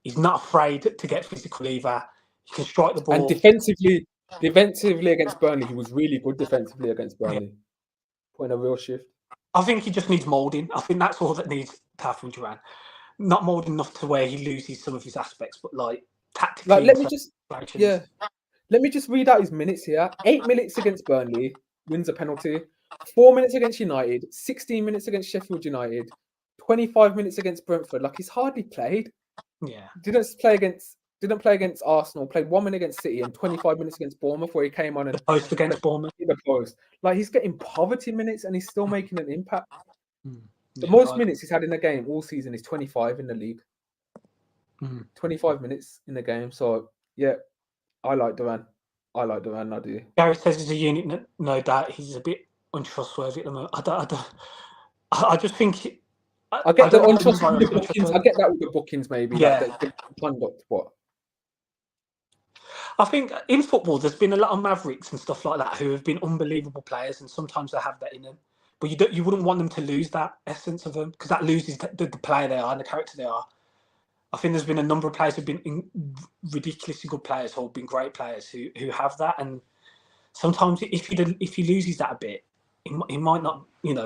He's not afraid to get physical either. He can strike the ball. And defensively against Burnley, he was really good defensively against Burnley. Putting a real shift. I think he just needs moulding. I think that's all that needs to happen, Duran. not mould enough to where he loses some of his aspects, but like tactically, Like, let in me certain just situations. let me just read out his minutes here. 8 minutes against Burnley, wins a penalty. 4 minutes against United. 16 minutes against Sheffield United. 25 minutes against Brentford. Like, he's hardly played. Yeah, Didn't play against Arsenal. Played 1 minute against City and 25 minutes against Bournemouth, where he came on the and post against Bournemouth. in the post. Like, he's getting poverty minutes and he's still making an impact. The Yeah, most minutes he's had in a game all season is 25 in the league. 25 minutes in the game. So yeah, I like Duran. I do. Gary says he's a unit, no doubt. He's a bit untrustworthy at the moment. I just think. I get the don't know untrustworthy if he's bookings. I get that with the bookings, maybe Yeah. like the conduct. What? I think in football, there's been a lot of mavericks and stuff like that who have been unbelievable players, and sometimes they have that in them. But you wouldn't want them to lose that essence of them, because that loses the player they are and the character they are. I think there's been a number of players who've been ridiculously good players, who have been great players who have that. And sometimes if he loses that a bit, he might not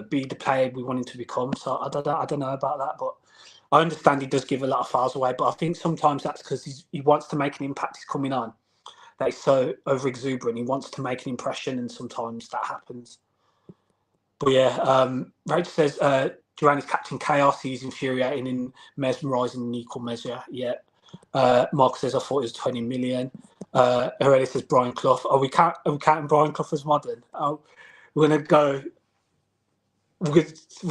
be the player we want him to become. So I don't know about that, but I understand he does give a lot of fouls away. But I think sometimes that's because he wants to make an impact. He's coming on. That he's so over exuberant. He wants to make an impression, and sometimes that happens. But yeah, Rachel says Duran is catching chaos. He's infuriating and mesmerising in equal measure. Yeah. Mark says I thought it was 20 million. Aurelia says Brian Clough. Are we counting Brian Clough as modern? We're gonna go. We'd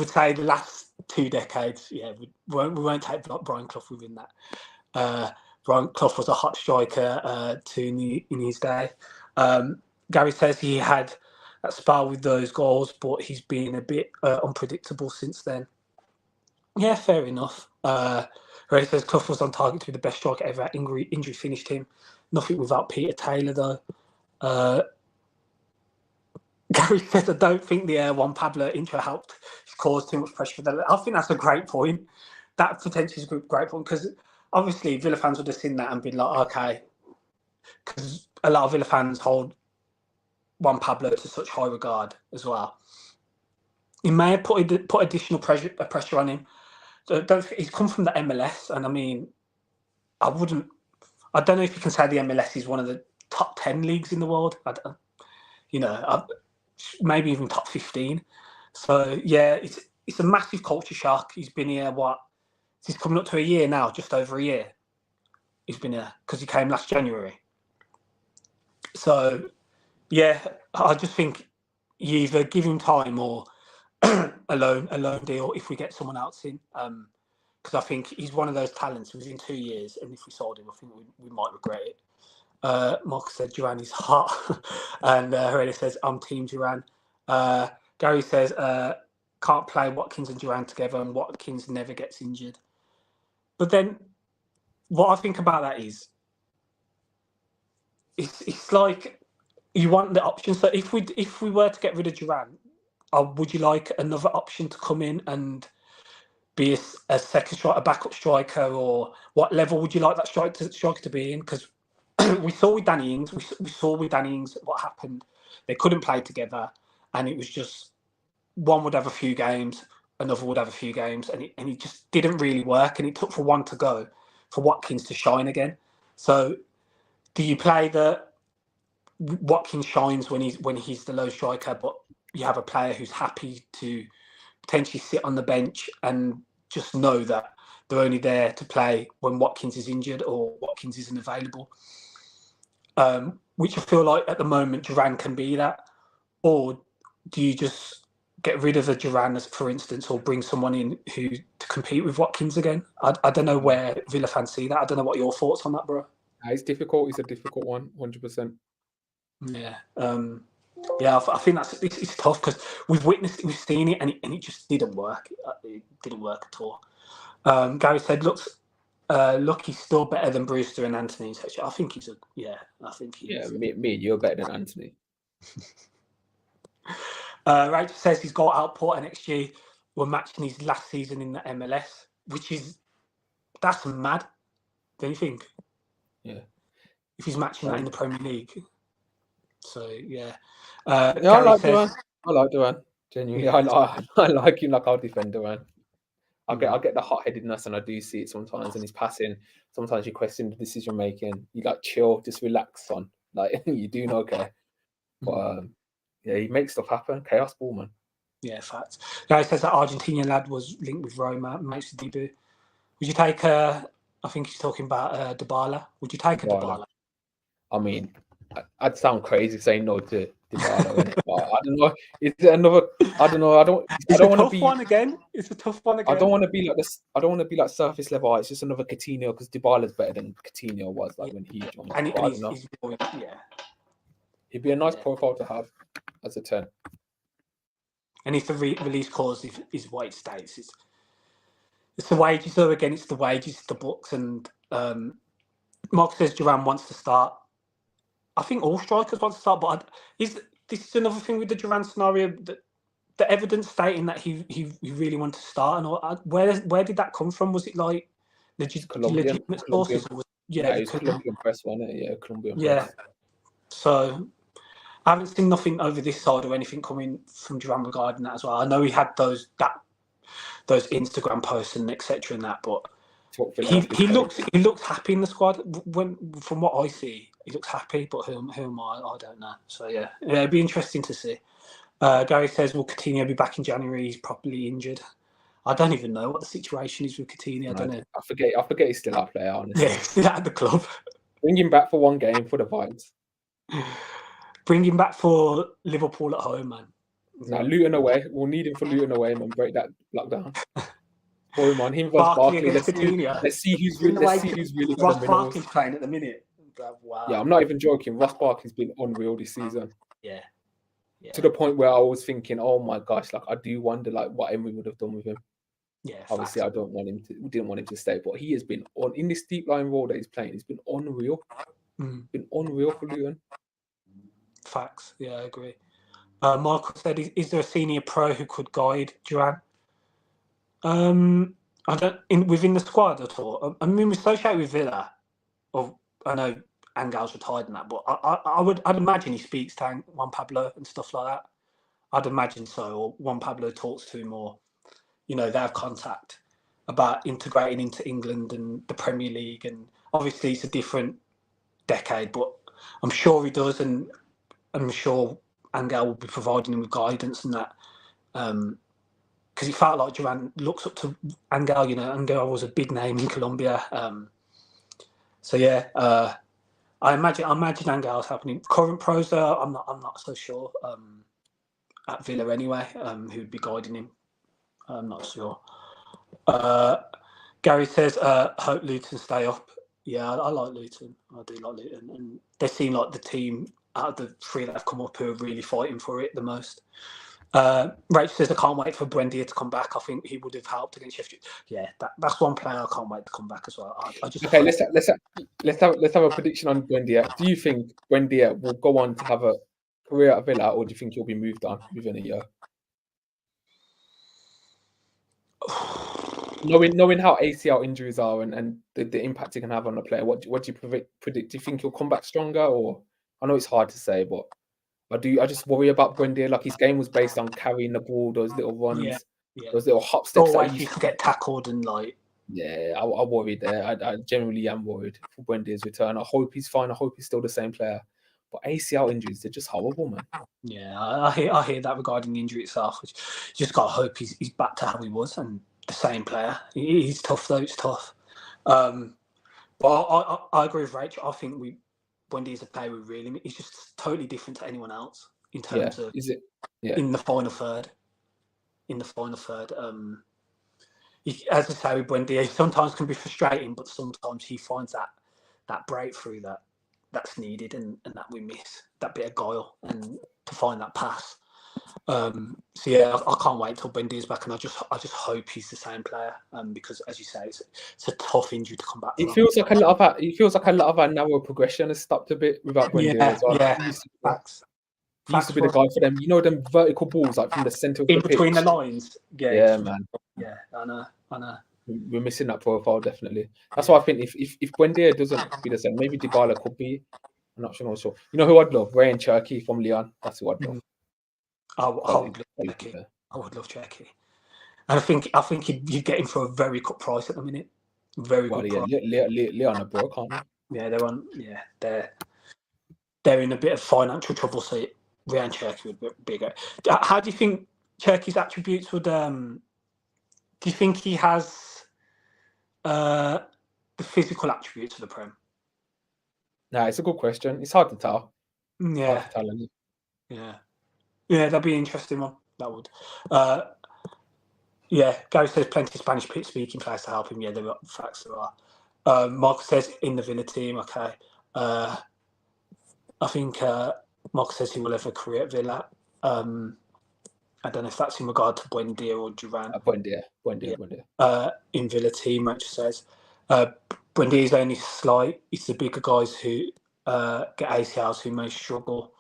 say the last 2 decades. Yeah, we won't take Brian Clough within that. Brian Clough was a hot striker in his day. Gary says he had that spell with those goals, but he's been a bit unpredictable since then. Yeah, fair enough. Ray says Clough was on target to be the best striker ever. Injury finished him. Nothing without Peter Taylor, though. Gary says, I don't think the Juan Pablo intro helped. It's caused too much pressure for I think that's a great point. That potentially is a great point, because obviously Villa fans would have seen that and been like, okay, because a lot of Villa fans hold Juan Pablo to such high regard as well. He may have put additional pressure on him. So he's come from the MLS, and I mean, I don't know if you can say the MLS is one of the top 10 leagues in the world. Maybe even top 15. So yeah, it's a massive culture shock. He's been here he's coming up to a year now, just over a year. He's been here because he came last January. So yeah, I just think you either give him time or a loan deal if we get someone else in. Because I think he's one of those talents within 2 years, and if we sold him, I think we might regret it. Mark said Duran is hot, and Aurelia says I'm Team Duran. Gary says can't play Watkins and Duran together, and Watkins never gets injured. But then, what I think about that is, it's like you want the option. So if we were to get rid of Duran, would you like another option to come in and be a second striker, a backup striker, or what level would you like that striker to be in? Because we saw with Danny Ings, what happened. They couldn't play together, and it was just one would have a few games, another would have a few games, and it just didn't really work. And it took for one to go for Watkins to shine again. So, do you play the Watkins shines when he's the low striker, but you have a player who's happy to potentially sit on the bench and just know that they're only there to play when Watkins is injured or Watkins isn't available? Which I feel like at the moment Duran can be that. Or do you just get rid of a Duran, for instance, or bring someone in to compete with Watkins again? I don't know where Villa fans see that. I don't know what your thoughts on that, bro. It's difficult. It's a difficult one, 100%. Yeah. I think it's tough because we've witnessed it, we've seen it, and it just didn't work. It didn't work at all. Gary said, look, he's still better than Brewster and Anthony. I think he's I think he is. Me and you're better than Anthony. Rachel says his goal output and XG were matching his last season in the MLS, that's mad. Don't you think? Yeah. If he's matching that in the Premier League. So yeah. I like Duran. Genuinely, yeah. I like him. Like I'll defend Duran. I get the hot-headedness, and I do see it sometimes. And he's passing. Sometimes you question the decision making. You like chill, just relax, son. Like you're doing okay. But yeah, he makes stuff happen. Chaos ball, man. Yeah, facts. Guy says that Argentinian lad was linked with Roma, makes the debut. Would you take I think he's talking about Dybala. Would you take a Dybala? I mean, I'd sound crazy saying no to Dybala, innit? But I don't know. Is it another? I don't know. I don't want to be one again. It's a tough one again. I don't want to be like this. I don't want to be like surface level. It's just another Coutinho because Dybala's better than Coutinho was like when he joined. And I don't know. He'd be a nice profile to have as a 10. And if the release clause is what it states, it's the wages though. Again, it's the wages, the books, and Mark says Duran wants to start. I think all strikers want to start, but this is another thing with the Duran scenario, that the evidence stating that he really wanted to start, and all, where did that come from? Was it like legitimate sources? Or it was Colombian press, wasn't it? Yeah, Colombian press. So I haven't seen nothing over this side or anything coming from Duran regarding that as well. I know he had those Instagram posts and etc. and that, but he looks happy in the squad. From what I see, he looks happy. But who am I? I don't know. So yeah, it'd be interesting to see. Gary says, "Will Coutinho be back in January? He's probably injured." I don't even know what the situation is with Coutinho. I don't know. I forget he's still out there. Honestly, yeah, he's still at the club. Bring him back for one game for the vibes. Bring him back for Liverpool at home, man. Now Luton away. We'll need him for Luton away, man. Break that lockdown. For him on him versus Barkley. Let's see who's really Ross Barkley's playing at the minute. Wow. Yeah, I'm not even joking. Ross Barkley's been unreal this season. Yeah. To the point where I was thinking, oh my gosh, like I do wonder like what Emery would have done with him. Yeah. Obviously, we didn't want him to stay, but he has been in this deep line role that he's playing. He's been unreal. Been unreal for Luton. Facts. Yeah, I agree. Michael said, "Is there a senior pro who could guide Duran?" I don't within the squad at all. I mean, we associate with Villa. I know Angel's retired and that, but I'd imagine he speaks to Juan Pablo and stuff like that. I'd imagine so. Or Juan Pablo talks to him, or they have contact about integrating into England and the Premier League. And obviously, it's a different decade, but I'm sure he does, and I'm sure Angel will be providing him with guidance and that. Because he felt like Duran looks up to Angel. Angel was a big name in Colombia. So yeah, I imagine Angel's happening. Current pros, I'm not so sure. At Villa anyway, who'd be guiding him? I'm not sure. Gary says, "Hope Luton stay up." Yeah, I like Luton. I do like Luton, and they seem like the team out of the three that have come up who are really fighting for it the most. Rach says, "I can't wait for Buendia to come back. I think he would have helped against Sheffield." Yeah, that's one player I can't wait to come back as well. Okay, let's have a prediction on Buendia. Do you think Buendia will go on to have a career at Villa, or do you think he'll be moved on within a year? Knowing how ACL injuries are and the impact it can have on a player, what do you predict? Do you think he'll come back stronger, or I know it's hard to say, but I just worry about Buendia. Like his game was based on carrying the ball, those little runs, those little hop steps. Always used to get tackled and like. Yeah, I worried there. I generally am worried for Buendia's return. I hope he's fine. I hope he's still the same player. But ACL injuries, they're just horrible, man. Yeah, I hear that regarding the injury itself. Which you just got to hope he's back to how he was and the same player. He's tough though. It's tough. But I agree with Rach. I think Buendia's a player we really. He's just totally different to anyone else in terms of. Is it? Yeah. In the final third. As I say with Buendia, sometimes can be frustrating, but sometimes he finds that breakthrough that's needed and that we miss, that bit of guile and to find that pass. So yeah, I can't wait till Buendia's back, and I just hope he's the same player. Because as you say, it's a tough injury to come back from. It feels like a lot of our narrow progression has stopped a bit without Buendia as well. Yeah, facts. He used to be the guy for them. Them vertical balls like from the centre of the pitch. In between the lines. Yeah, man. Yeah, I know. We're missing that profile, definitely. That's why I think if Buendia doesn't be the same, maybe Dybala could be. I'm not sure. You know who I'd love? Ray and Cherky from Lyon. That's who I'd love. I would love Cherky. And I think you'd get him for a very good price at the minute. Very Well, good yeah, price. Leon are broke, aren't they? Yeah, they're in a bit of financial trouble. So Ryan Cherky would be bigger. How do you think Cherky's attributes would? Do you think he has the physical attributes of the Prem? Nah, it's a good question. It's hard to tell. Yeah, Hard to tell. Isn't it? yeah, that'd be an interesting one. That would. Yeah, Gary says plenty of Spanish speaking players to help him. Yeah, there are facts there are. Mark says in the Villa team. Okay. I think Mark says he will have a career at Villa. I don't know if that's in regard to Buendia or Duran. Buendia. In Villa team, Rach says. Buendia is only slight. It's the bigger guys who get ACLs who may struggle.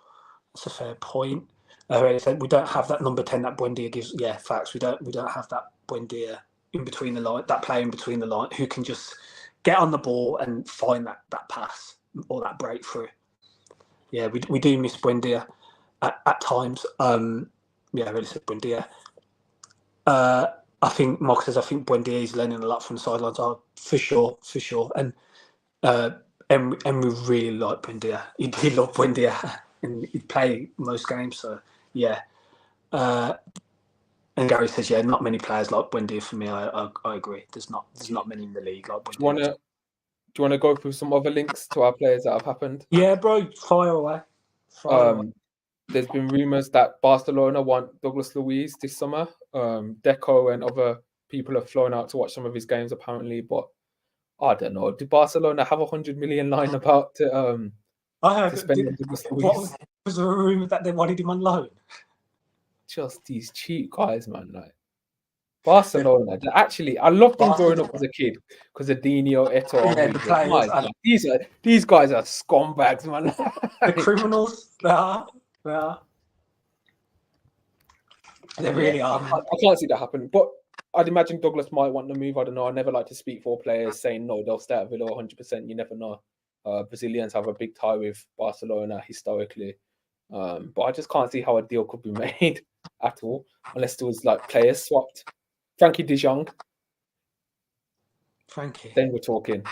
That's a fair point. We don't have that number 10 that Buendia gives. Yeah, facts. We don't have that Buendia in between the line, that player in between the line who can just get on the ball and find that pass or that breakthrough. Yeah, we do miss Buendia at times. Yeah, I really said Buendia. I think Mark says Buendia is learning a lot from the sidelines. Oh, for sure. And Emery really liked Buendia. He loved Buendia, and he'd play most games. So yeah. And Gary says, yeah, not many players like Buendia for me. I agree. There's not many in the league like Buendia. Do you want to go through some other links to our players that have happened? Yeah, bro, fire away. There's been rumours that Barcelona want Douglas Luiz this summer. Deco and other people have flown out to watch some of his games apparently, but I don't know. Do Barcelona have 100 million lying about to spend on Douglas Luiz? Was there a rumour that they wanted him on loan? Just these cheap guys, man. Like Barcelona. Actually, I loved him growing up as a kid because of Dino, Eto'o. Yeah, the players. These guys are scumbags, man. The criminals. They are. They really are. I can't see that happen. But I'd imagine Douglas might want to move. I don't know. I never like to speak for players saying no, they'll stay at Villa 100%. You never know. Brazilians have a big tie with Barcelona historically. But I just can't see how a deal could be made at all unless there was like players swapped. Frankie de Jong. Then we're talking.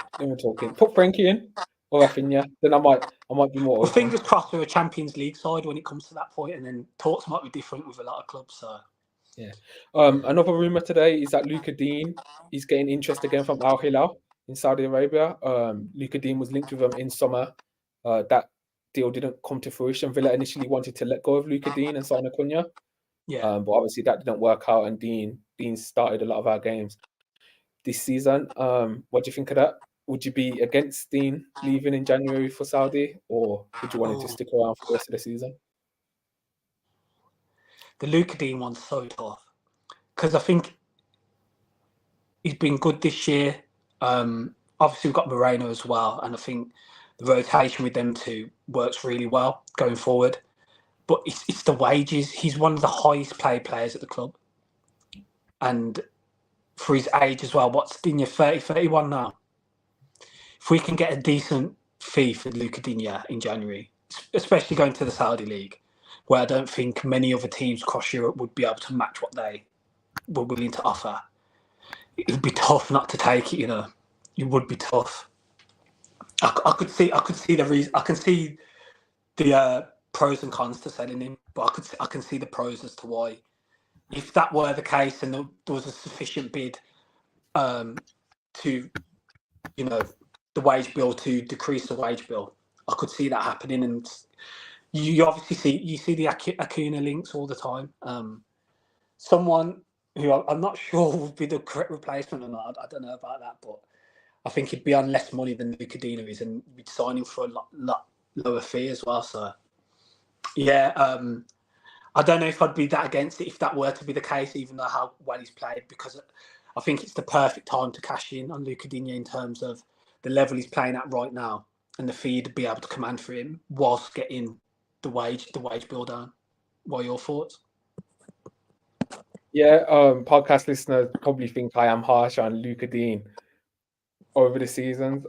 Put Frankie in or Rafinha. Then I might be more. Well, fingers crossed we're a Champions League side when it comes to that point, and then talks might be different with a lot of clubs. So yeah. Another rumor today is that Luka Dean is getting interest again from Al Hilal in Saudi Arabia. Luka Dean was linked with them in summer. That deal didn't come to fruition. Villa initially wanted to let go of Luka Dean and sign Acuna. Yeah. But obviously that didn't work out, and Dean started a lot of our games this season. What do you think of that? Would you be against Dean leaving in January for Saudi, or would you want him to stick around for the rest of the season? The Luka Dean one's so tough because I think he's been good this year. Obviously, we've got Moreno as well, and I think the rotation with them two works really well going forward. But it's the wages. He's one of the highest paid players at the club. And for his age as well, what's Digne, 30, 31 now? If we can get a decent fee for Luka Digne in January, especially going to the Saudi League, where I don't think many other teams across Europe would be able to match what they were willing to offer, it would be tough not to take it, It would be tough. I could see the reason. I can see the pros and cons to selling him, but I can see the pros as to why. If that were the case and there was a sufficient bid to, the wage bill to decrease the wage bill, I could see that happening. And you obviously see the Acuna links all the time. Someone who I'm not sure would be the correct replacement or not. I don't know about that, but I think he'd be on less money than Luka Dean is, and we'd sign him for a lot lower fee as well. So, yeah, I don't know if I'd be that against it if that were to be the case, even though how well he's played, because I think it's the perfect time to cash in on Luka Dean in terms of the level he's playing at right now and the fee to be able to command for him whilst getting the wage bill down. What are your thoughts? Yeah, podcast listeners probably think I am harsh on Luka Dean over the seasons.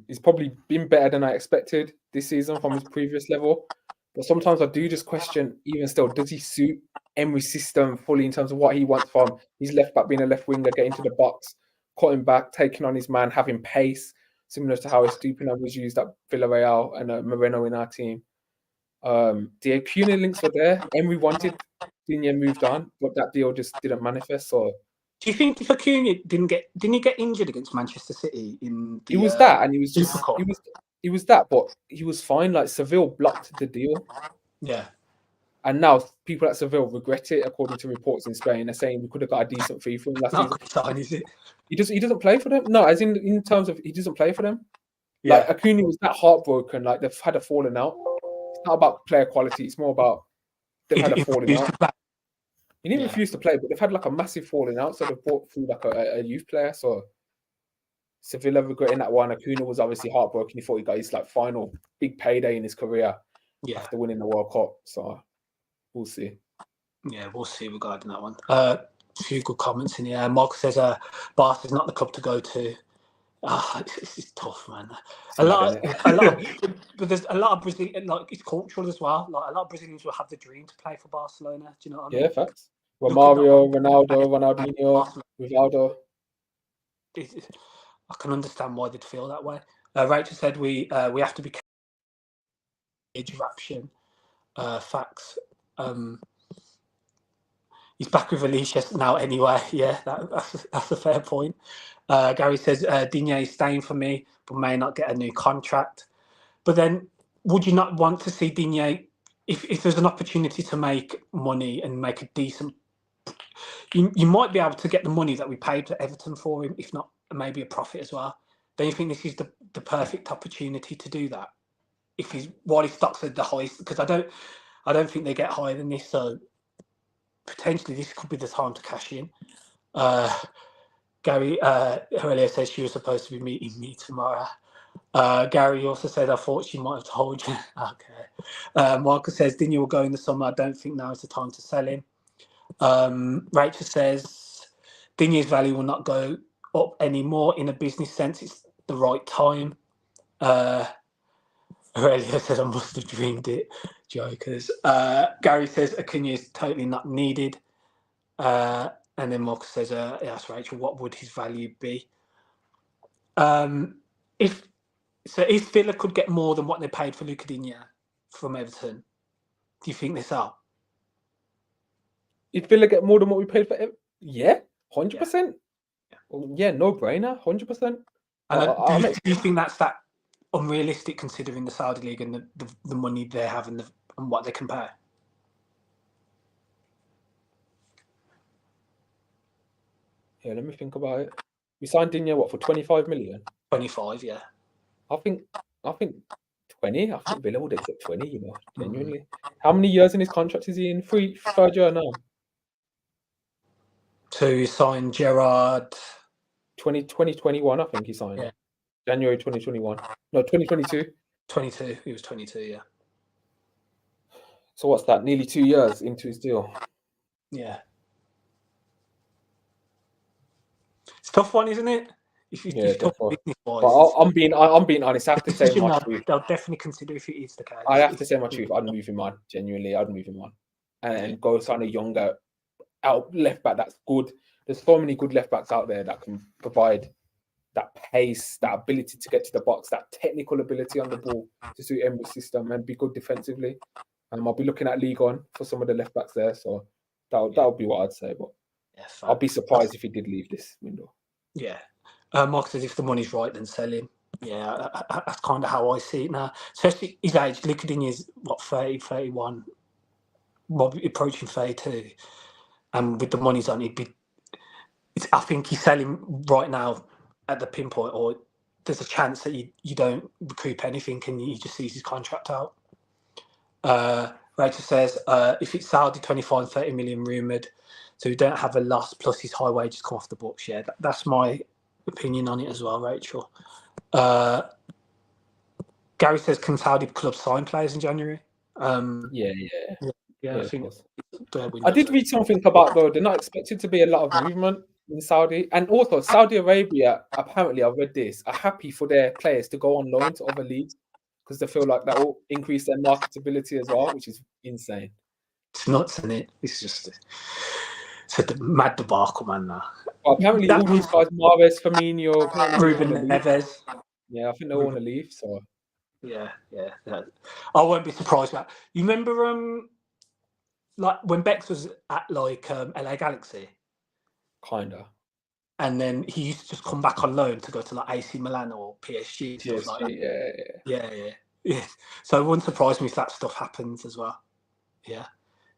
He's probably been better than I expected this season from his previous level. But sometimes I do just question, even still, does he suit Emery's system fully in terms of what he wants from his left back being a left winger, getting to the box, cutting back, taking on his man, having pace, similar to how Estupinian was used at Villarreal and Moreno in our team. The Acuna links were there. Emery wanted Digne moved on, but that deal just didn't manifest. So do you think if Acuna didn't he get injured against Manchester City in the he was that, and he was just Super Cup? he was that, but he was fine. Like Seville blocked the deal. Yeah. And now people at Seville regret it, according to reports in Spain. They're saying we could have got a decent fee for him last season. Not a good sign, is it? He doesn't play for them. No, as in terms of he doesn't play for them. Yeah. Like Acuna was that heartbroken. Like they've had a falling out. It's not about player quality. It's more about they've had a falling out. He didn't refuse to play, but they've had like a massive falling out. So they've brought through like a youth player. So Sevilla regretting that one. Acuna was obviously heartbroken. He thought he got his like final big payday in his career after winning the World Cup. So we'll see. Yeah, we'll see regarding that one. A few good comments in here. Mark says Bath is not the club to go to. It's tough, man. But there's a lot of Brazilian, like it's cultural as well. Like a lot of Brazilians will have the dream to play for Barcelona. Do you know what I mean? Yeah, facts. Romario, Ronaldo, Ronaldinho, Rivaldo. I can understand why they'd feel that way. Rachel said we have to be interruption. Facts. He's back with Alicia now anyway. Yeah, that's a fair point. Gary says Digne is staying for me, but may not get a new contract. But then, would you not want to see Digne, if there's an opportunity to make money and make a decent, you might be able to get the money that we paid to Everton for him, if not maybe a profit as well. Don't you think this is the perfect opportunity to do that? If while his stocks are the highest, because I don't think they get higher than this, so potentially this could be the time to cash in. Gary earlier says she was supposed to be meeting me tomorrow. Gary also said, I thought she might have told you. Okay. Marcus says, Digne will go in the summer. I don't think now is the time to sell him. Rachel says, Digne's value will not go up anymore. In a business sense, it's the right time. Aurelia says, I must have dreamed it. Jokers. Gary says, Acuna is totally not needed. And then Marcus says, yes, Rachel, what would his value be? If Villa could get more than what they paid for Luca Digne from Everton, do you think this up? If Villa get more than what we paid for Everton, yeah, 100%. Yeah, no brainer, 100%. Do you think that's that unrealistic considering the Saudi League and the money they have and what they can pay? Yeah, let me think about it. We signed Digne for 25 million? 25, yeah. I think 20. I think Villa would accept 20, genuinely. How many years in his contract is he in? Third year now? So he signed Gerrard 2021, I think he signed. Yeah. January 2021. No, 2022. 22. He was 22, yeah. So what's that? Nearly 2 years into his deal. Yeah. It's a tough one, isn't it? If tough business-wise. But I'm being honest. I have to say my truth. They'll definitely consider if it is the case. I have to say my truth. I'd move him on. Genuinely, I'd move him on, and go sign a younger out left back that's good. There's so many good left backs out there that can provide that pace, that ability to get to the box, that technical ability on the ball to suit Emery's system and be good defensively. I'll be looking at League On for some of the left backs there. So that would be what I'd say. But I'll be surprised if he did leave this window. Yeah. Mark says if the money's right, then sell him. Yeah, that's kind of how I see it now. Especially his age. Luca Digne is, 30, 31, approaching 32. And with the money's on, I think he's selling right now at the pinpoint, or there's a chance that you don't recoup anything and he just sees his contract out. Rachel says, if it's Saudi, 25, 30 million rumoured, so we don't have a loss, plus his high wages come off the books. Yeah, that's my opinion on it as well, Rachel. Gary says, can Saudi clubs sign players in January? Yeah, I think I did read something about, though, they're not expected to be a lot of movement in Saudi. And also, Saudi Arabia, apparently, I read this, are happy for their players to go on loan to other leagues because they feel like that will increase their marketability as well, which is insane. It's nuts, isn't it? It's just it's a mad debacle, man. Now But apparently, all these guys, Mahrez, Firmino, apparently they all Ruben want to leave. Neves. Yeah, I think they all want to leave. So Yeah. I won't be surprised about. You remember like when Bex was at like LA Galaxy, kinda. and then he used to just come back on loan to go to like AC Milan or PSG and stuff like that. Yeah. So it wouldn't surprise me if that stuff happens as well. Yeah,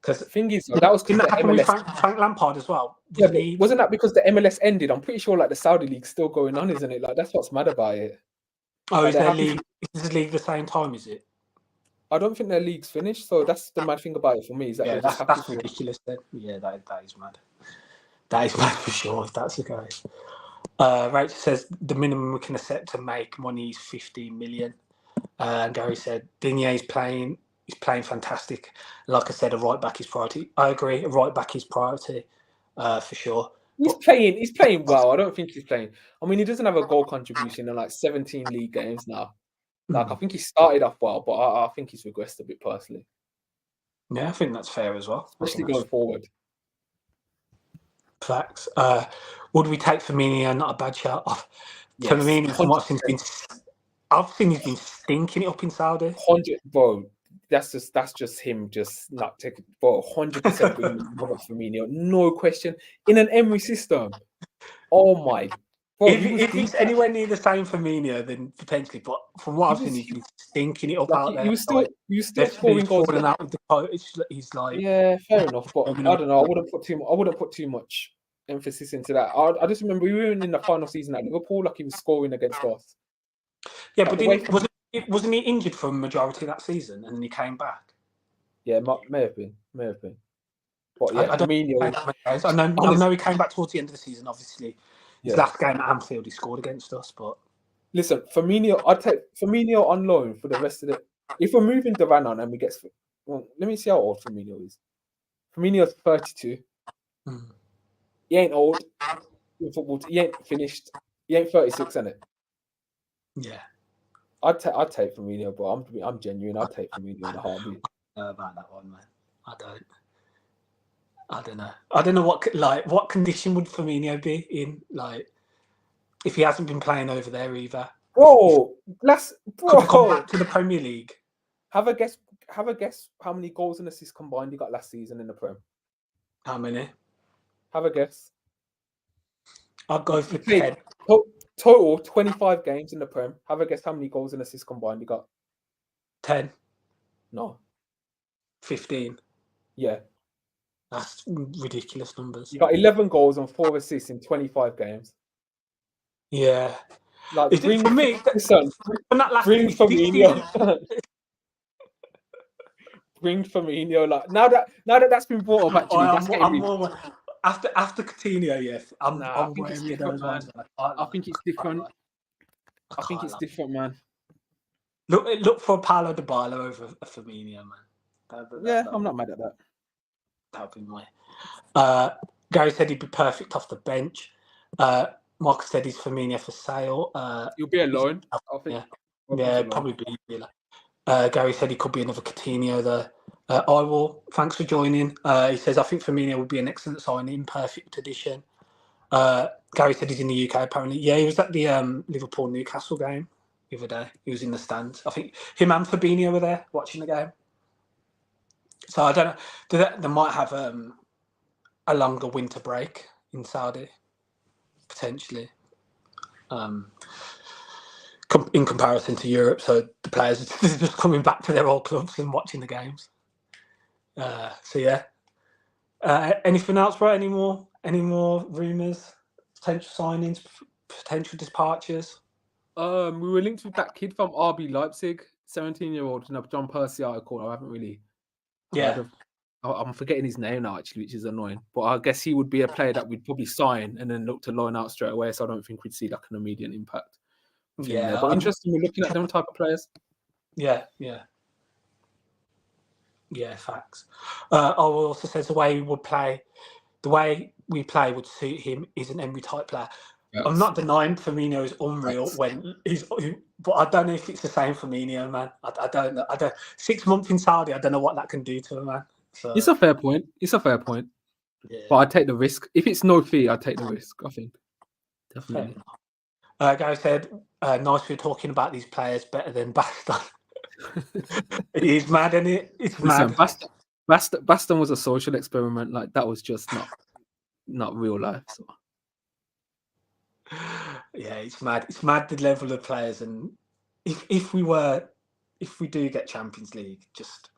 because The thing is, that was didn't because that the happen with MLS. Frank Lampard as well? Yeah, but wasn't that because the MLS ended? I'm pretty sure like the Saudi league's still going on, isn't it? Like that's what's mad about it. Oh, Like, is their league? Is this league the same time? Is it? I don't think their league's finished, so that's the mad thing about it for me is that Yeah, they're just happy. that's ridiculous. Then. Yeah, that is mad. That is mad for sure. If that's the case. Rachel says the minimum we can accept to make money is 15 million. And Gary said Digne is playing. He's playing fantastic. Like I said, a right back is priority. I agree. A right back is priority for sure. He's playing well. I don't think he's playing. I mean, he doesn't have a goal contribution in like 17 league games now. Like I think he started off well, but I think he's regressed a bit personally. Yeah, I think that's fair as well. Especially going forward. Facts. Would we take Firmino? Not a bad shout. Yes, Firmino, from what I've seen he's been stinking it up in Saudi. 100, bro. That's just him just not taking, bro. 100% bringing Robert Firmino, no question. In an Emery system. Oh my. Bro, if it's anywhere near the same Firmino, then potentially. But from what I've seen, he's been stinking it up out there. He was still scoring goals. Out with the coach. He's like, yeah, fair enough. But I don't know. I wouldn't put too much emphasis into that. I just remember we were in the final season at Liverpool, like he was scoring against us. Yeah, but wasn't he injured for a majority of that season, and then he came back? Yeah, may have been. But yeah, I know he came back towards the end of the season. Obviously, his last game at Anfield, he scored against us. But listen, Firmino, I'd take Firmino on loan for the rest of the. If we're moving Duran on and we get, well, let me see how old Firmino is. Firmino's 32. He ain't old in football. He ain't finished. He ain't 36, isn't it? Yeah. I'd take Firmino, but I'm genuine. I'd take Firmino in a heartbeat. About that one, man. I don't know what condition would Firmino be in, like if he hasn't been playing over there either. Bro, come back to the Premier League. Have a guess how many goals and assists combined he got last season in the Prem. How many? Have a guess. I'll go for 10. Total 25 games in the Prem. Have a guess how many goals and assists combined he got. 10. No. 15. Yeah. That's ridiculous numbers. You got 11 goals and 4 assists in 25 games. Yeah. Like for me, bring Firmino. Bring Firmino. Like now that that's been brought up, actually, I'm more after Coutinho. Yes, I'm think it's different, man. I think it's different. I think it's different, man. Look for Paulo Dybala over Firmino, man. I'm not mad at that. That would be my. Gary said he'd be perfect off the bench. Mark said he's Firmino for sale. He'll be alone. I think. Yeah, probably be. Gary said he could be another Coutinho there. I will. Thanks for joining. He says, I think Firmino would be an excellent signing, perfect addition. Gary said he's in the UK apparently. Yeah, he was at the Liverpool-Newcastle game the other day. He was in the stands. I think him and Fabinho were there watching the game. So I don't know. They might have a longer winter break in Saudi, potentially. In comparison to Europe, so the players are just coming back to their old clubs and watching the games. So yeah. Anything else, bro? Any more rumours, potential signings, potential departures? We were linked with that kid from RB Leipzig, 17-year-old, John Percy article. I haven't really. Yeah. I'm forgetting his name now, actually, which is annoying. But I guess he would be a player that we'd probably sign and then look to loan out straight away. So I don't think we'd see like an immediate impact. Yeah, but interesting. We're looking at them type of players. Yeah, facts. I will also say the way we play would suit him. He's an Emery type player. Yes. I'm not denying Firmino is unreal but I don't know if it's the same Firmino, man. I don't know. 6 months in Saudi, I don't know what that can do to him, man. So It's a fair point. yeah, But I take the risk. If it's no fee, I take the risk. I think fair definitely. enough. Gary said, "Nice, we're talking about these players better than Baston." It is mad, isn't it? It's Listen, mad. Baston was a social experiment. Like that was just not real life. So Yeah, it's mad. It's mad the level of players, and if we do get Champions League, just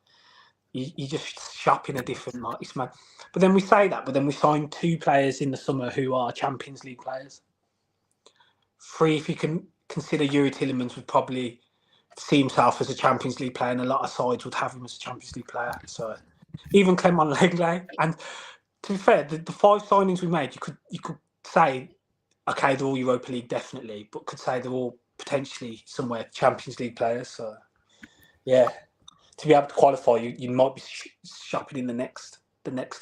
you just shop in a different market. It's mad. But then we say that, but then we signed 2 players in the summer who are Champions League players. 3, if you can consider Yuri Tillemans, would probably see himself as a Champions League player, and a lot of sides would have him as a Champions League player. So even Clement Lenglet, and to be fair, the 5 signings we made, you could say, okay, they're all Europa League definitely, but could say they're all potentially somewhere Champions League players. So yeah, to be able to qualify, you might be shopping in the next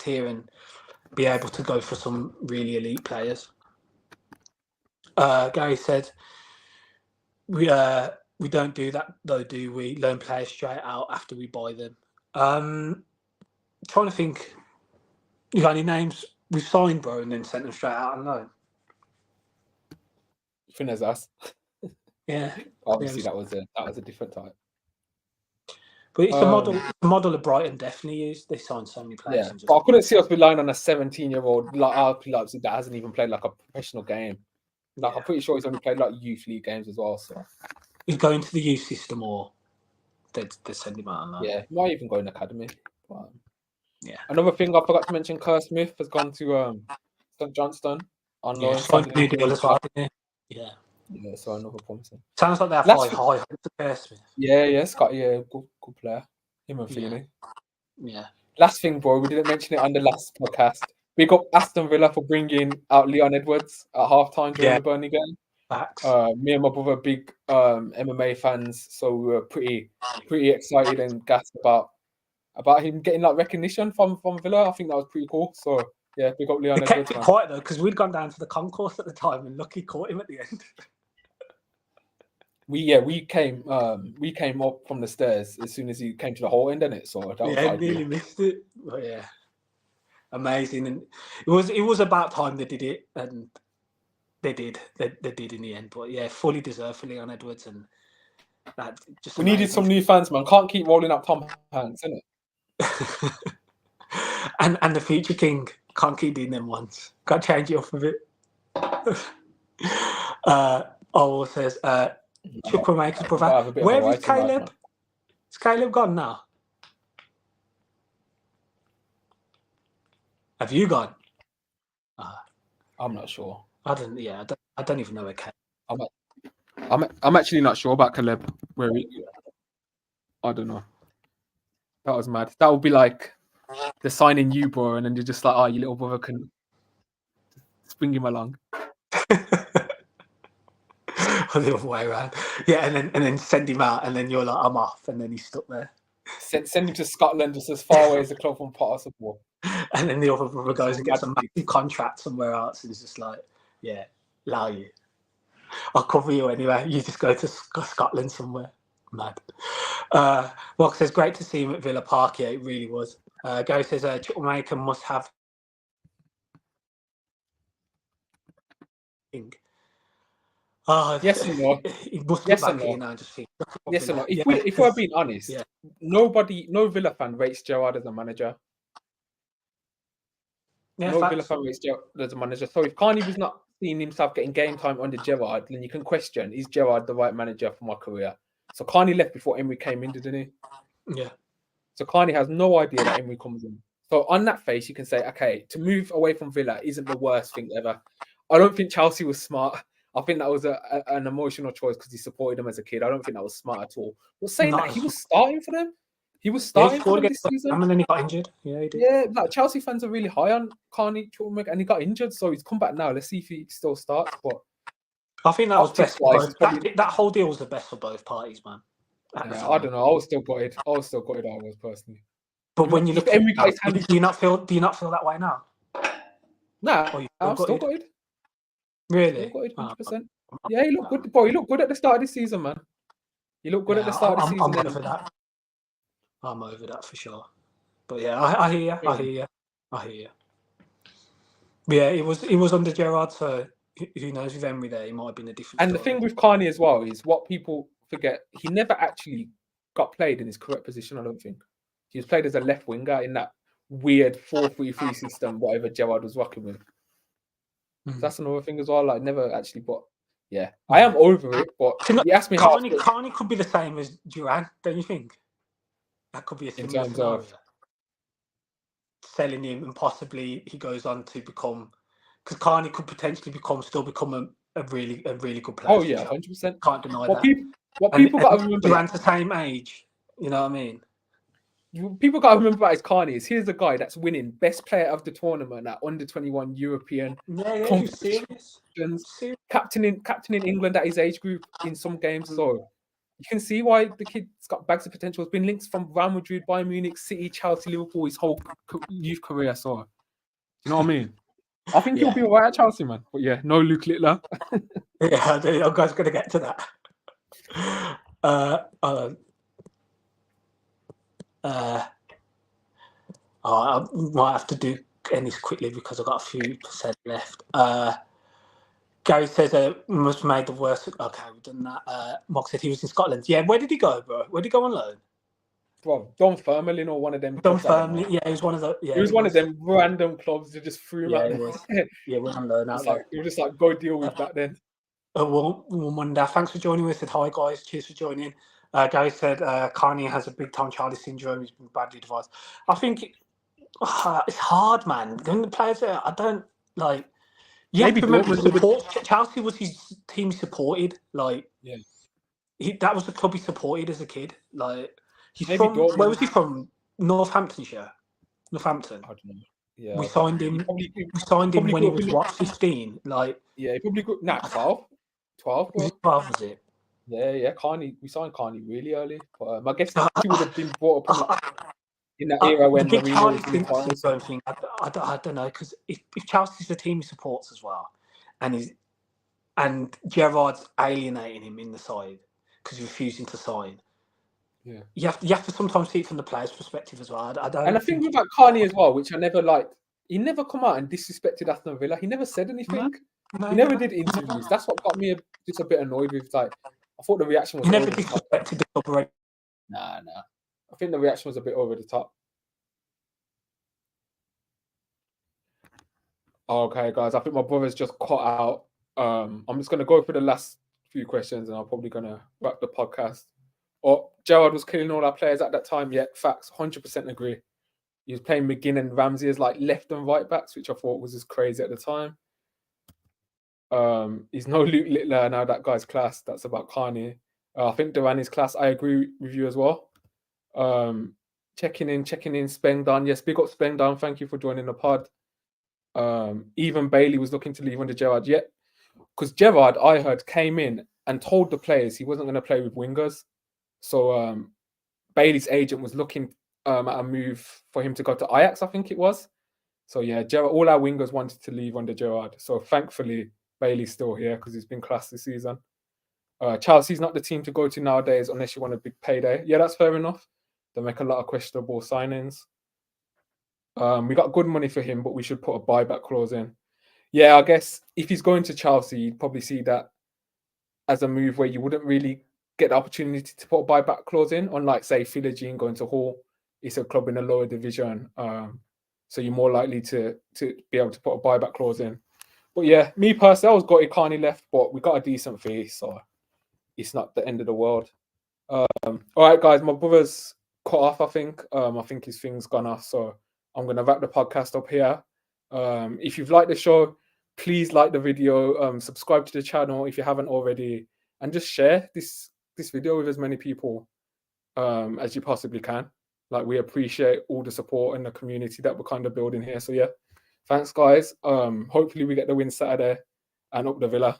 tier and be able to go for some really elite players. Gary said, we don't do that though, do we? Loan players straight out after we buy them. Trying to think, you got any names we've signed, bro, and then sent them straight out on loan? Finesse us. Yeah, Obviously, that was a different type. but it's a model of Brighton definitely used. They signed so many players. Yeah, but I couldn't see us relying on a 17-year-old like our clubs that hasn't even played like a professional game. Like I'm pretty sure he's only played like youth league games as well. So he's going to the youth system, or they send him out on that. Yeah, might even go in academy. But, yeah. Another thing I forgot to mention: Kerr Smith has gone to St Johnston on loan. Yeah. Yeah, so another promising. Sounds like they have high hopes for Kerr Smith. Yeah, Scott. Yeah, good player. Him and Feeney. Yeah. Last thing, bro, we didn't mention it on the last podcast. We got Aston Villa for bringing out Leon Edwards at halftime during the Burnley game. Facts. Me and my brother are big MMA fans, so we were pretty excited and gassed about him getting like recognition from Villa. I think that was pretty cool. So yeah, big up Leon Edwards. Kept it quiet though, because we'd gone down to the concourse at the time, and lucky caught him at the end. We came up from the stairs as soon as he came to the whole end, didn't it? So that was nearly missed it. But yeah, amazing, and it was about time they did it, and they did in the end. But yeah, fully deserved for Leon Edwards, and that just we needed some new fans, man. Can't keep rolling up Tom Hanks, innit? and the future king can't keep doing them ones. Got to change it up a bit. Says Chukwuemeka's brother. Where is Caleb? Life, is Caleb gone now? Have you gone? I'm not sure. I don't even know where Caleb. I'm actually not sure about Caleb. I don't know. That was mad. That would be like they're signing you, bro, and then you're just like, oh, your little brother can just bring him along. Or the other way around. Yeah, and then send him out, and then you're like, I'm off, and then he's stuck there. Send him to Scotland, just as far away as the club from Potter's. And then the other brother goes and gets a massive contract somewhere else, and he's just like, yeah, allow you. I'll cover you anyway. You just go to Scotland somewhere. Mad. Well, says great to see him at Villa Park. Yeah, it really was. Gary says Chukwuemeka must have. Yes or no? Yes or no? Yes or no? If we're being honest, no Villa fan rates Gerrard as a manager. Yeah, no Villa fan rates Gerrard as a manager. So if Carney was not seeing himself getting game time under Gerrard, then you can question, is Gerrard the right manager for my career? So Carney left before Emery came in, didn't he? Yeah. So Carney has no idea that Emery comes in. So on that face, you can say, okay, to move away from Villa isn't the worst thing ever. I don't think Chelsea was smart. I think that was an emotional choice because he supported them as a kid. I don't think that was smart at all. But saying that, he was starting for them. He was starting for them this season. And then he got injured. Yeah, he did. Yeah, like Chelsea fans are really high on Carney, and he got injured, so he's come back now. Let's see if he still starts. But I think that was best for both. That whole deal was the best for both parties, man. Yeah, I don't know. I was still gutted. I was personally. But when you look at it, do you not feel that way now? Nah, I'm still gutted. Really? 100%. Yeah, he looked good. Boy, he looked good at the start of this season, man. He looked good at the start of the season. I'm over that. I'm over that for sure. But yeah, I hear you. Yeah, it was under Gerrard, so who knows with Emery there, he might have been a different And the story. thing with Carney as well is what people forget, he never actually got played in his correct position, I don't think. He was played as a left winger in that weird 4-3-3 system, whatever Gerrard was rocking with. So that's another thing as well, like never actually, but yeah, I am over it, but you asked me how Carney could be the same as Duran, don't you think? That could be a similar scenario. Selling him and possibly he goes on to become, because Carney could potentially become a really good player. Oh yeah, 100%. Can't deny what that. What people got to remember, Duran's the same age. You know what I mean? People got to remember about his Carney is here's a guy that's winning best player of the tournament at under 21 European competitions, captaining England at his age group in some games. So you can see why the kid's got bags of potential. Has been links from Real Madrid, Bayern Munich, City, Chelsea, Liverpool his whole youth career. So you know what I mean? I think he'll be alright at Chelsea, man. But yeah, no Luke Littler. Yeah, I'm going to get to that. I might have to do Ennis quickly because I've got a few percent left. Gary says must have made the worst. Okay, we've done that. Mark said he was in Scotland. Yeah, where did he go, bro? Where did he go on loan? Bro, Dunfermline or one of them. Dunfermline, yeah, he was one of the. Yeah, he was one of them random clubs that just threw him out there. Yeah, we're on loan out there. You're just like, go deal with that then. Wonder. Thanks for joining. We said hi, guys. Cheers for joining. Gary said Carney has a big time Charlie syndrome. He's been badly devised. I think it's hard, man. When the players there, I don't like. You have to remember Chelsea was his team supported. Like, that was the club he supported as a kid. Like, where was he from? Northamptonshire. Northampton. I don't know. Yeah, we signed him. We signed him when he was what, 15? Like, yeah, he probably grew 12. 12. Was it 12? Was it? Yeah. Carney. We signed Carney really early, but I guess he would have been brought up in that era when the big Charlie syndrome thing. I don't know, because if Chelsea's the team he supports as well, and Gerrard's alienating him in the side because he's refusing to sign. Yeah, you have to sometimes see it from the player's perspective as well. I don't. And I think about Carney as well, which I never liked. He never come out and disrespected Aston Villa. He never said anything. He never did interviews. That's what got me just a bit annoyed with. Like, I thought the reaction was. He never disrespected the club already. Nah. I think the reaction was a bit over the top. Okay, guys, I think my brother's just cut out. I'm just gonna go through the last few questions, and I'm probably gonna wrap the podcast. Gerrard was killing all our players at that time. Yeah, facts, 100% agree. He was playing McGinn and Ramsey as like left and right backs, which I thought was just crazy at the time. He's no Luke Littler now. That guy's class. That's about Carney. I think Duran is class. I agree with you as well. Checking in. Spengdan. Yes, big up Spengdan. Thank you for joining the pod. Even Bailey was looking to leave under Gerrard. Yeah, because Gerrard, I heard, came in and told the players he wasn't going to play with wingers. So Bailey's agent was looking at a move for him to go to Ajax, I think it was. So yeah, Gerrard, all our wingers wanted to leave under Gerrard. So thankfully, Bailey's still here because he's been class this season. Chelsea's not the team to go to nowadays unless you want a big payday. Yeah, that's fair enough. They make a lot of questionable signings. We got good money for him, but we should put a buyback clause in. Yeah, I guess if he's going to Chelsea, you'd probably see that as a move where you wouldn't really get the opportunity to put a buyback clause in, unlike, say, Philogene going to Hull. It's a club in a lower division. So you're more likely to be able to put a buyback clause in. But yeah, me personally, I was got Carney left, but we got a decent fee, so it's not the end of the world. All right, guys, my brother's cut off, I think. I think his thing's gone off, so I'm going to wrap the podcast up here. If you've liked the show, please like the video, subscribe to the channel if you haven't already, and just share this video with as many people as you possibly can. Like, we appreciate all the support and the community that we're kind of building here. So yeah, thanks, guys. Hopefully we get the win Saturday and up the Villa.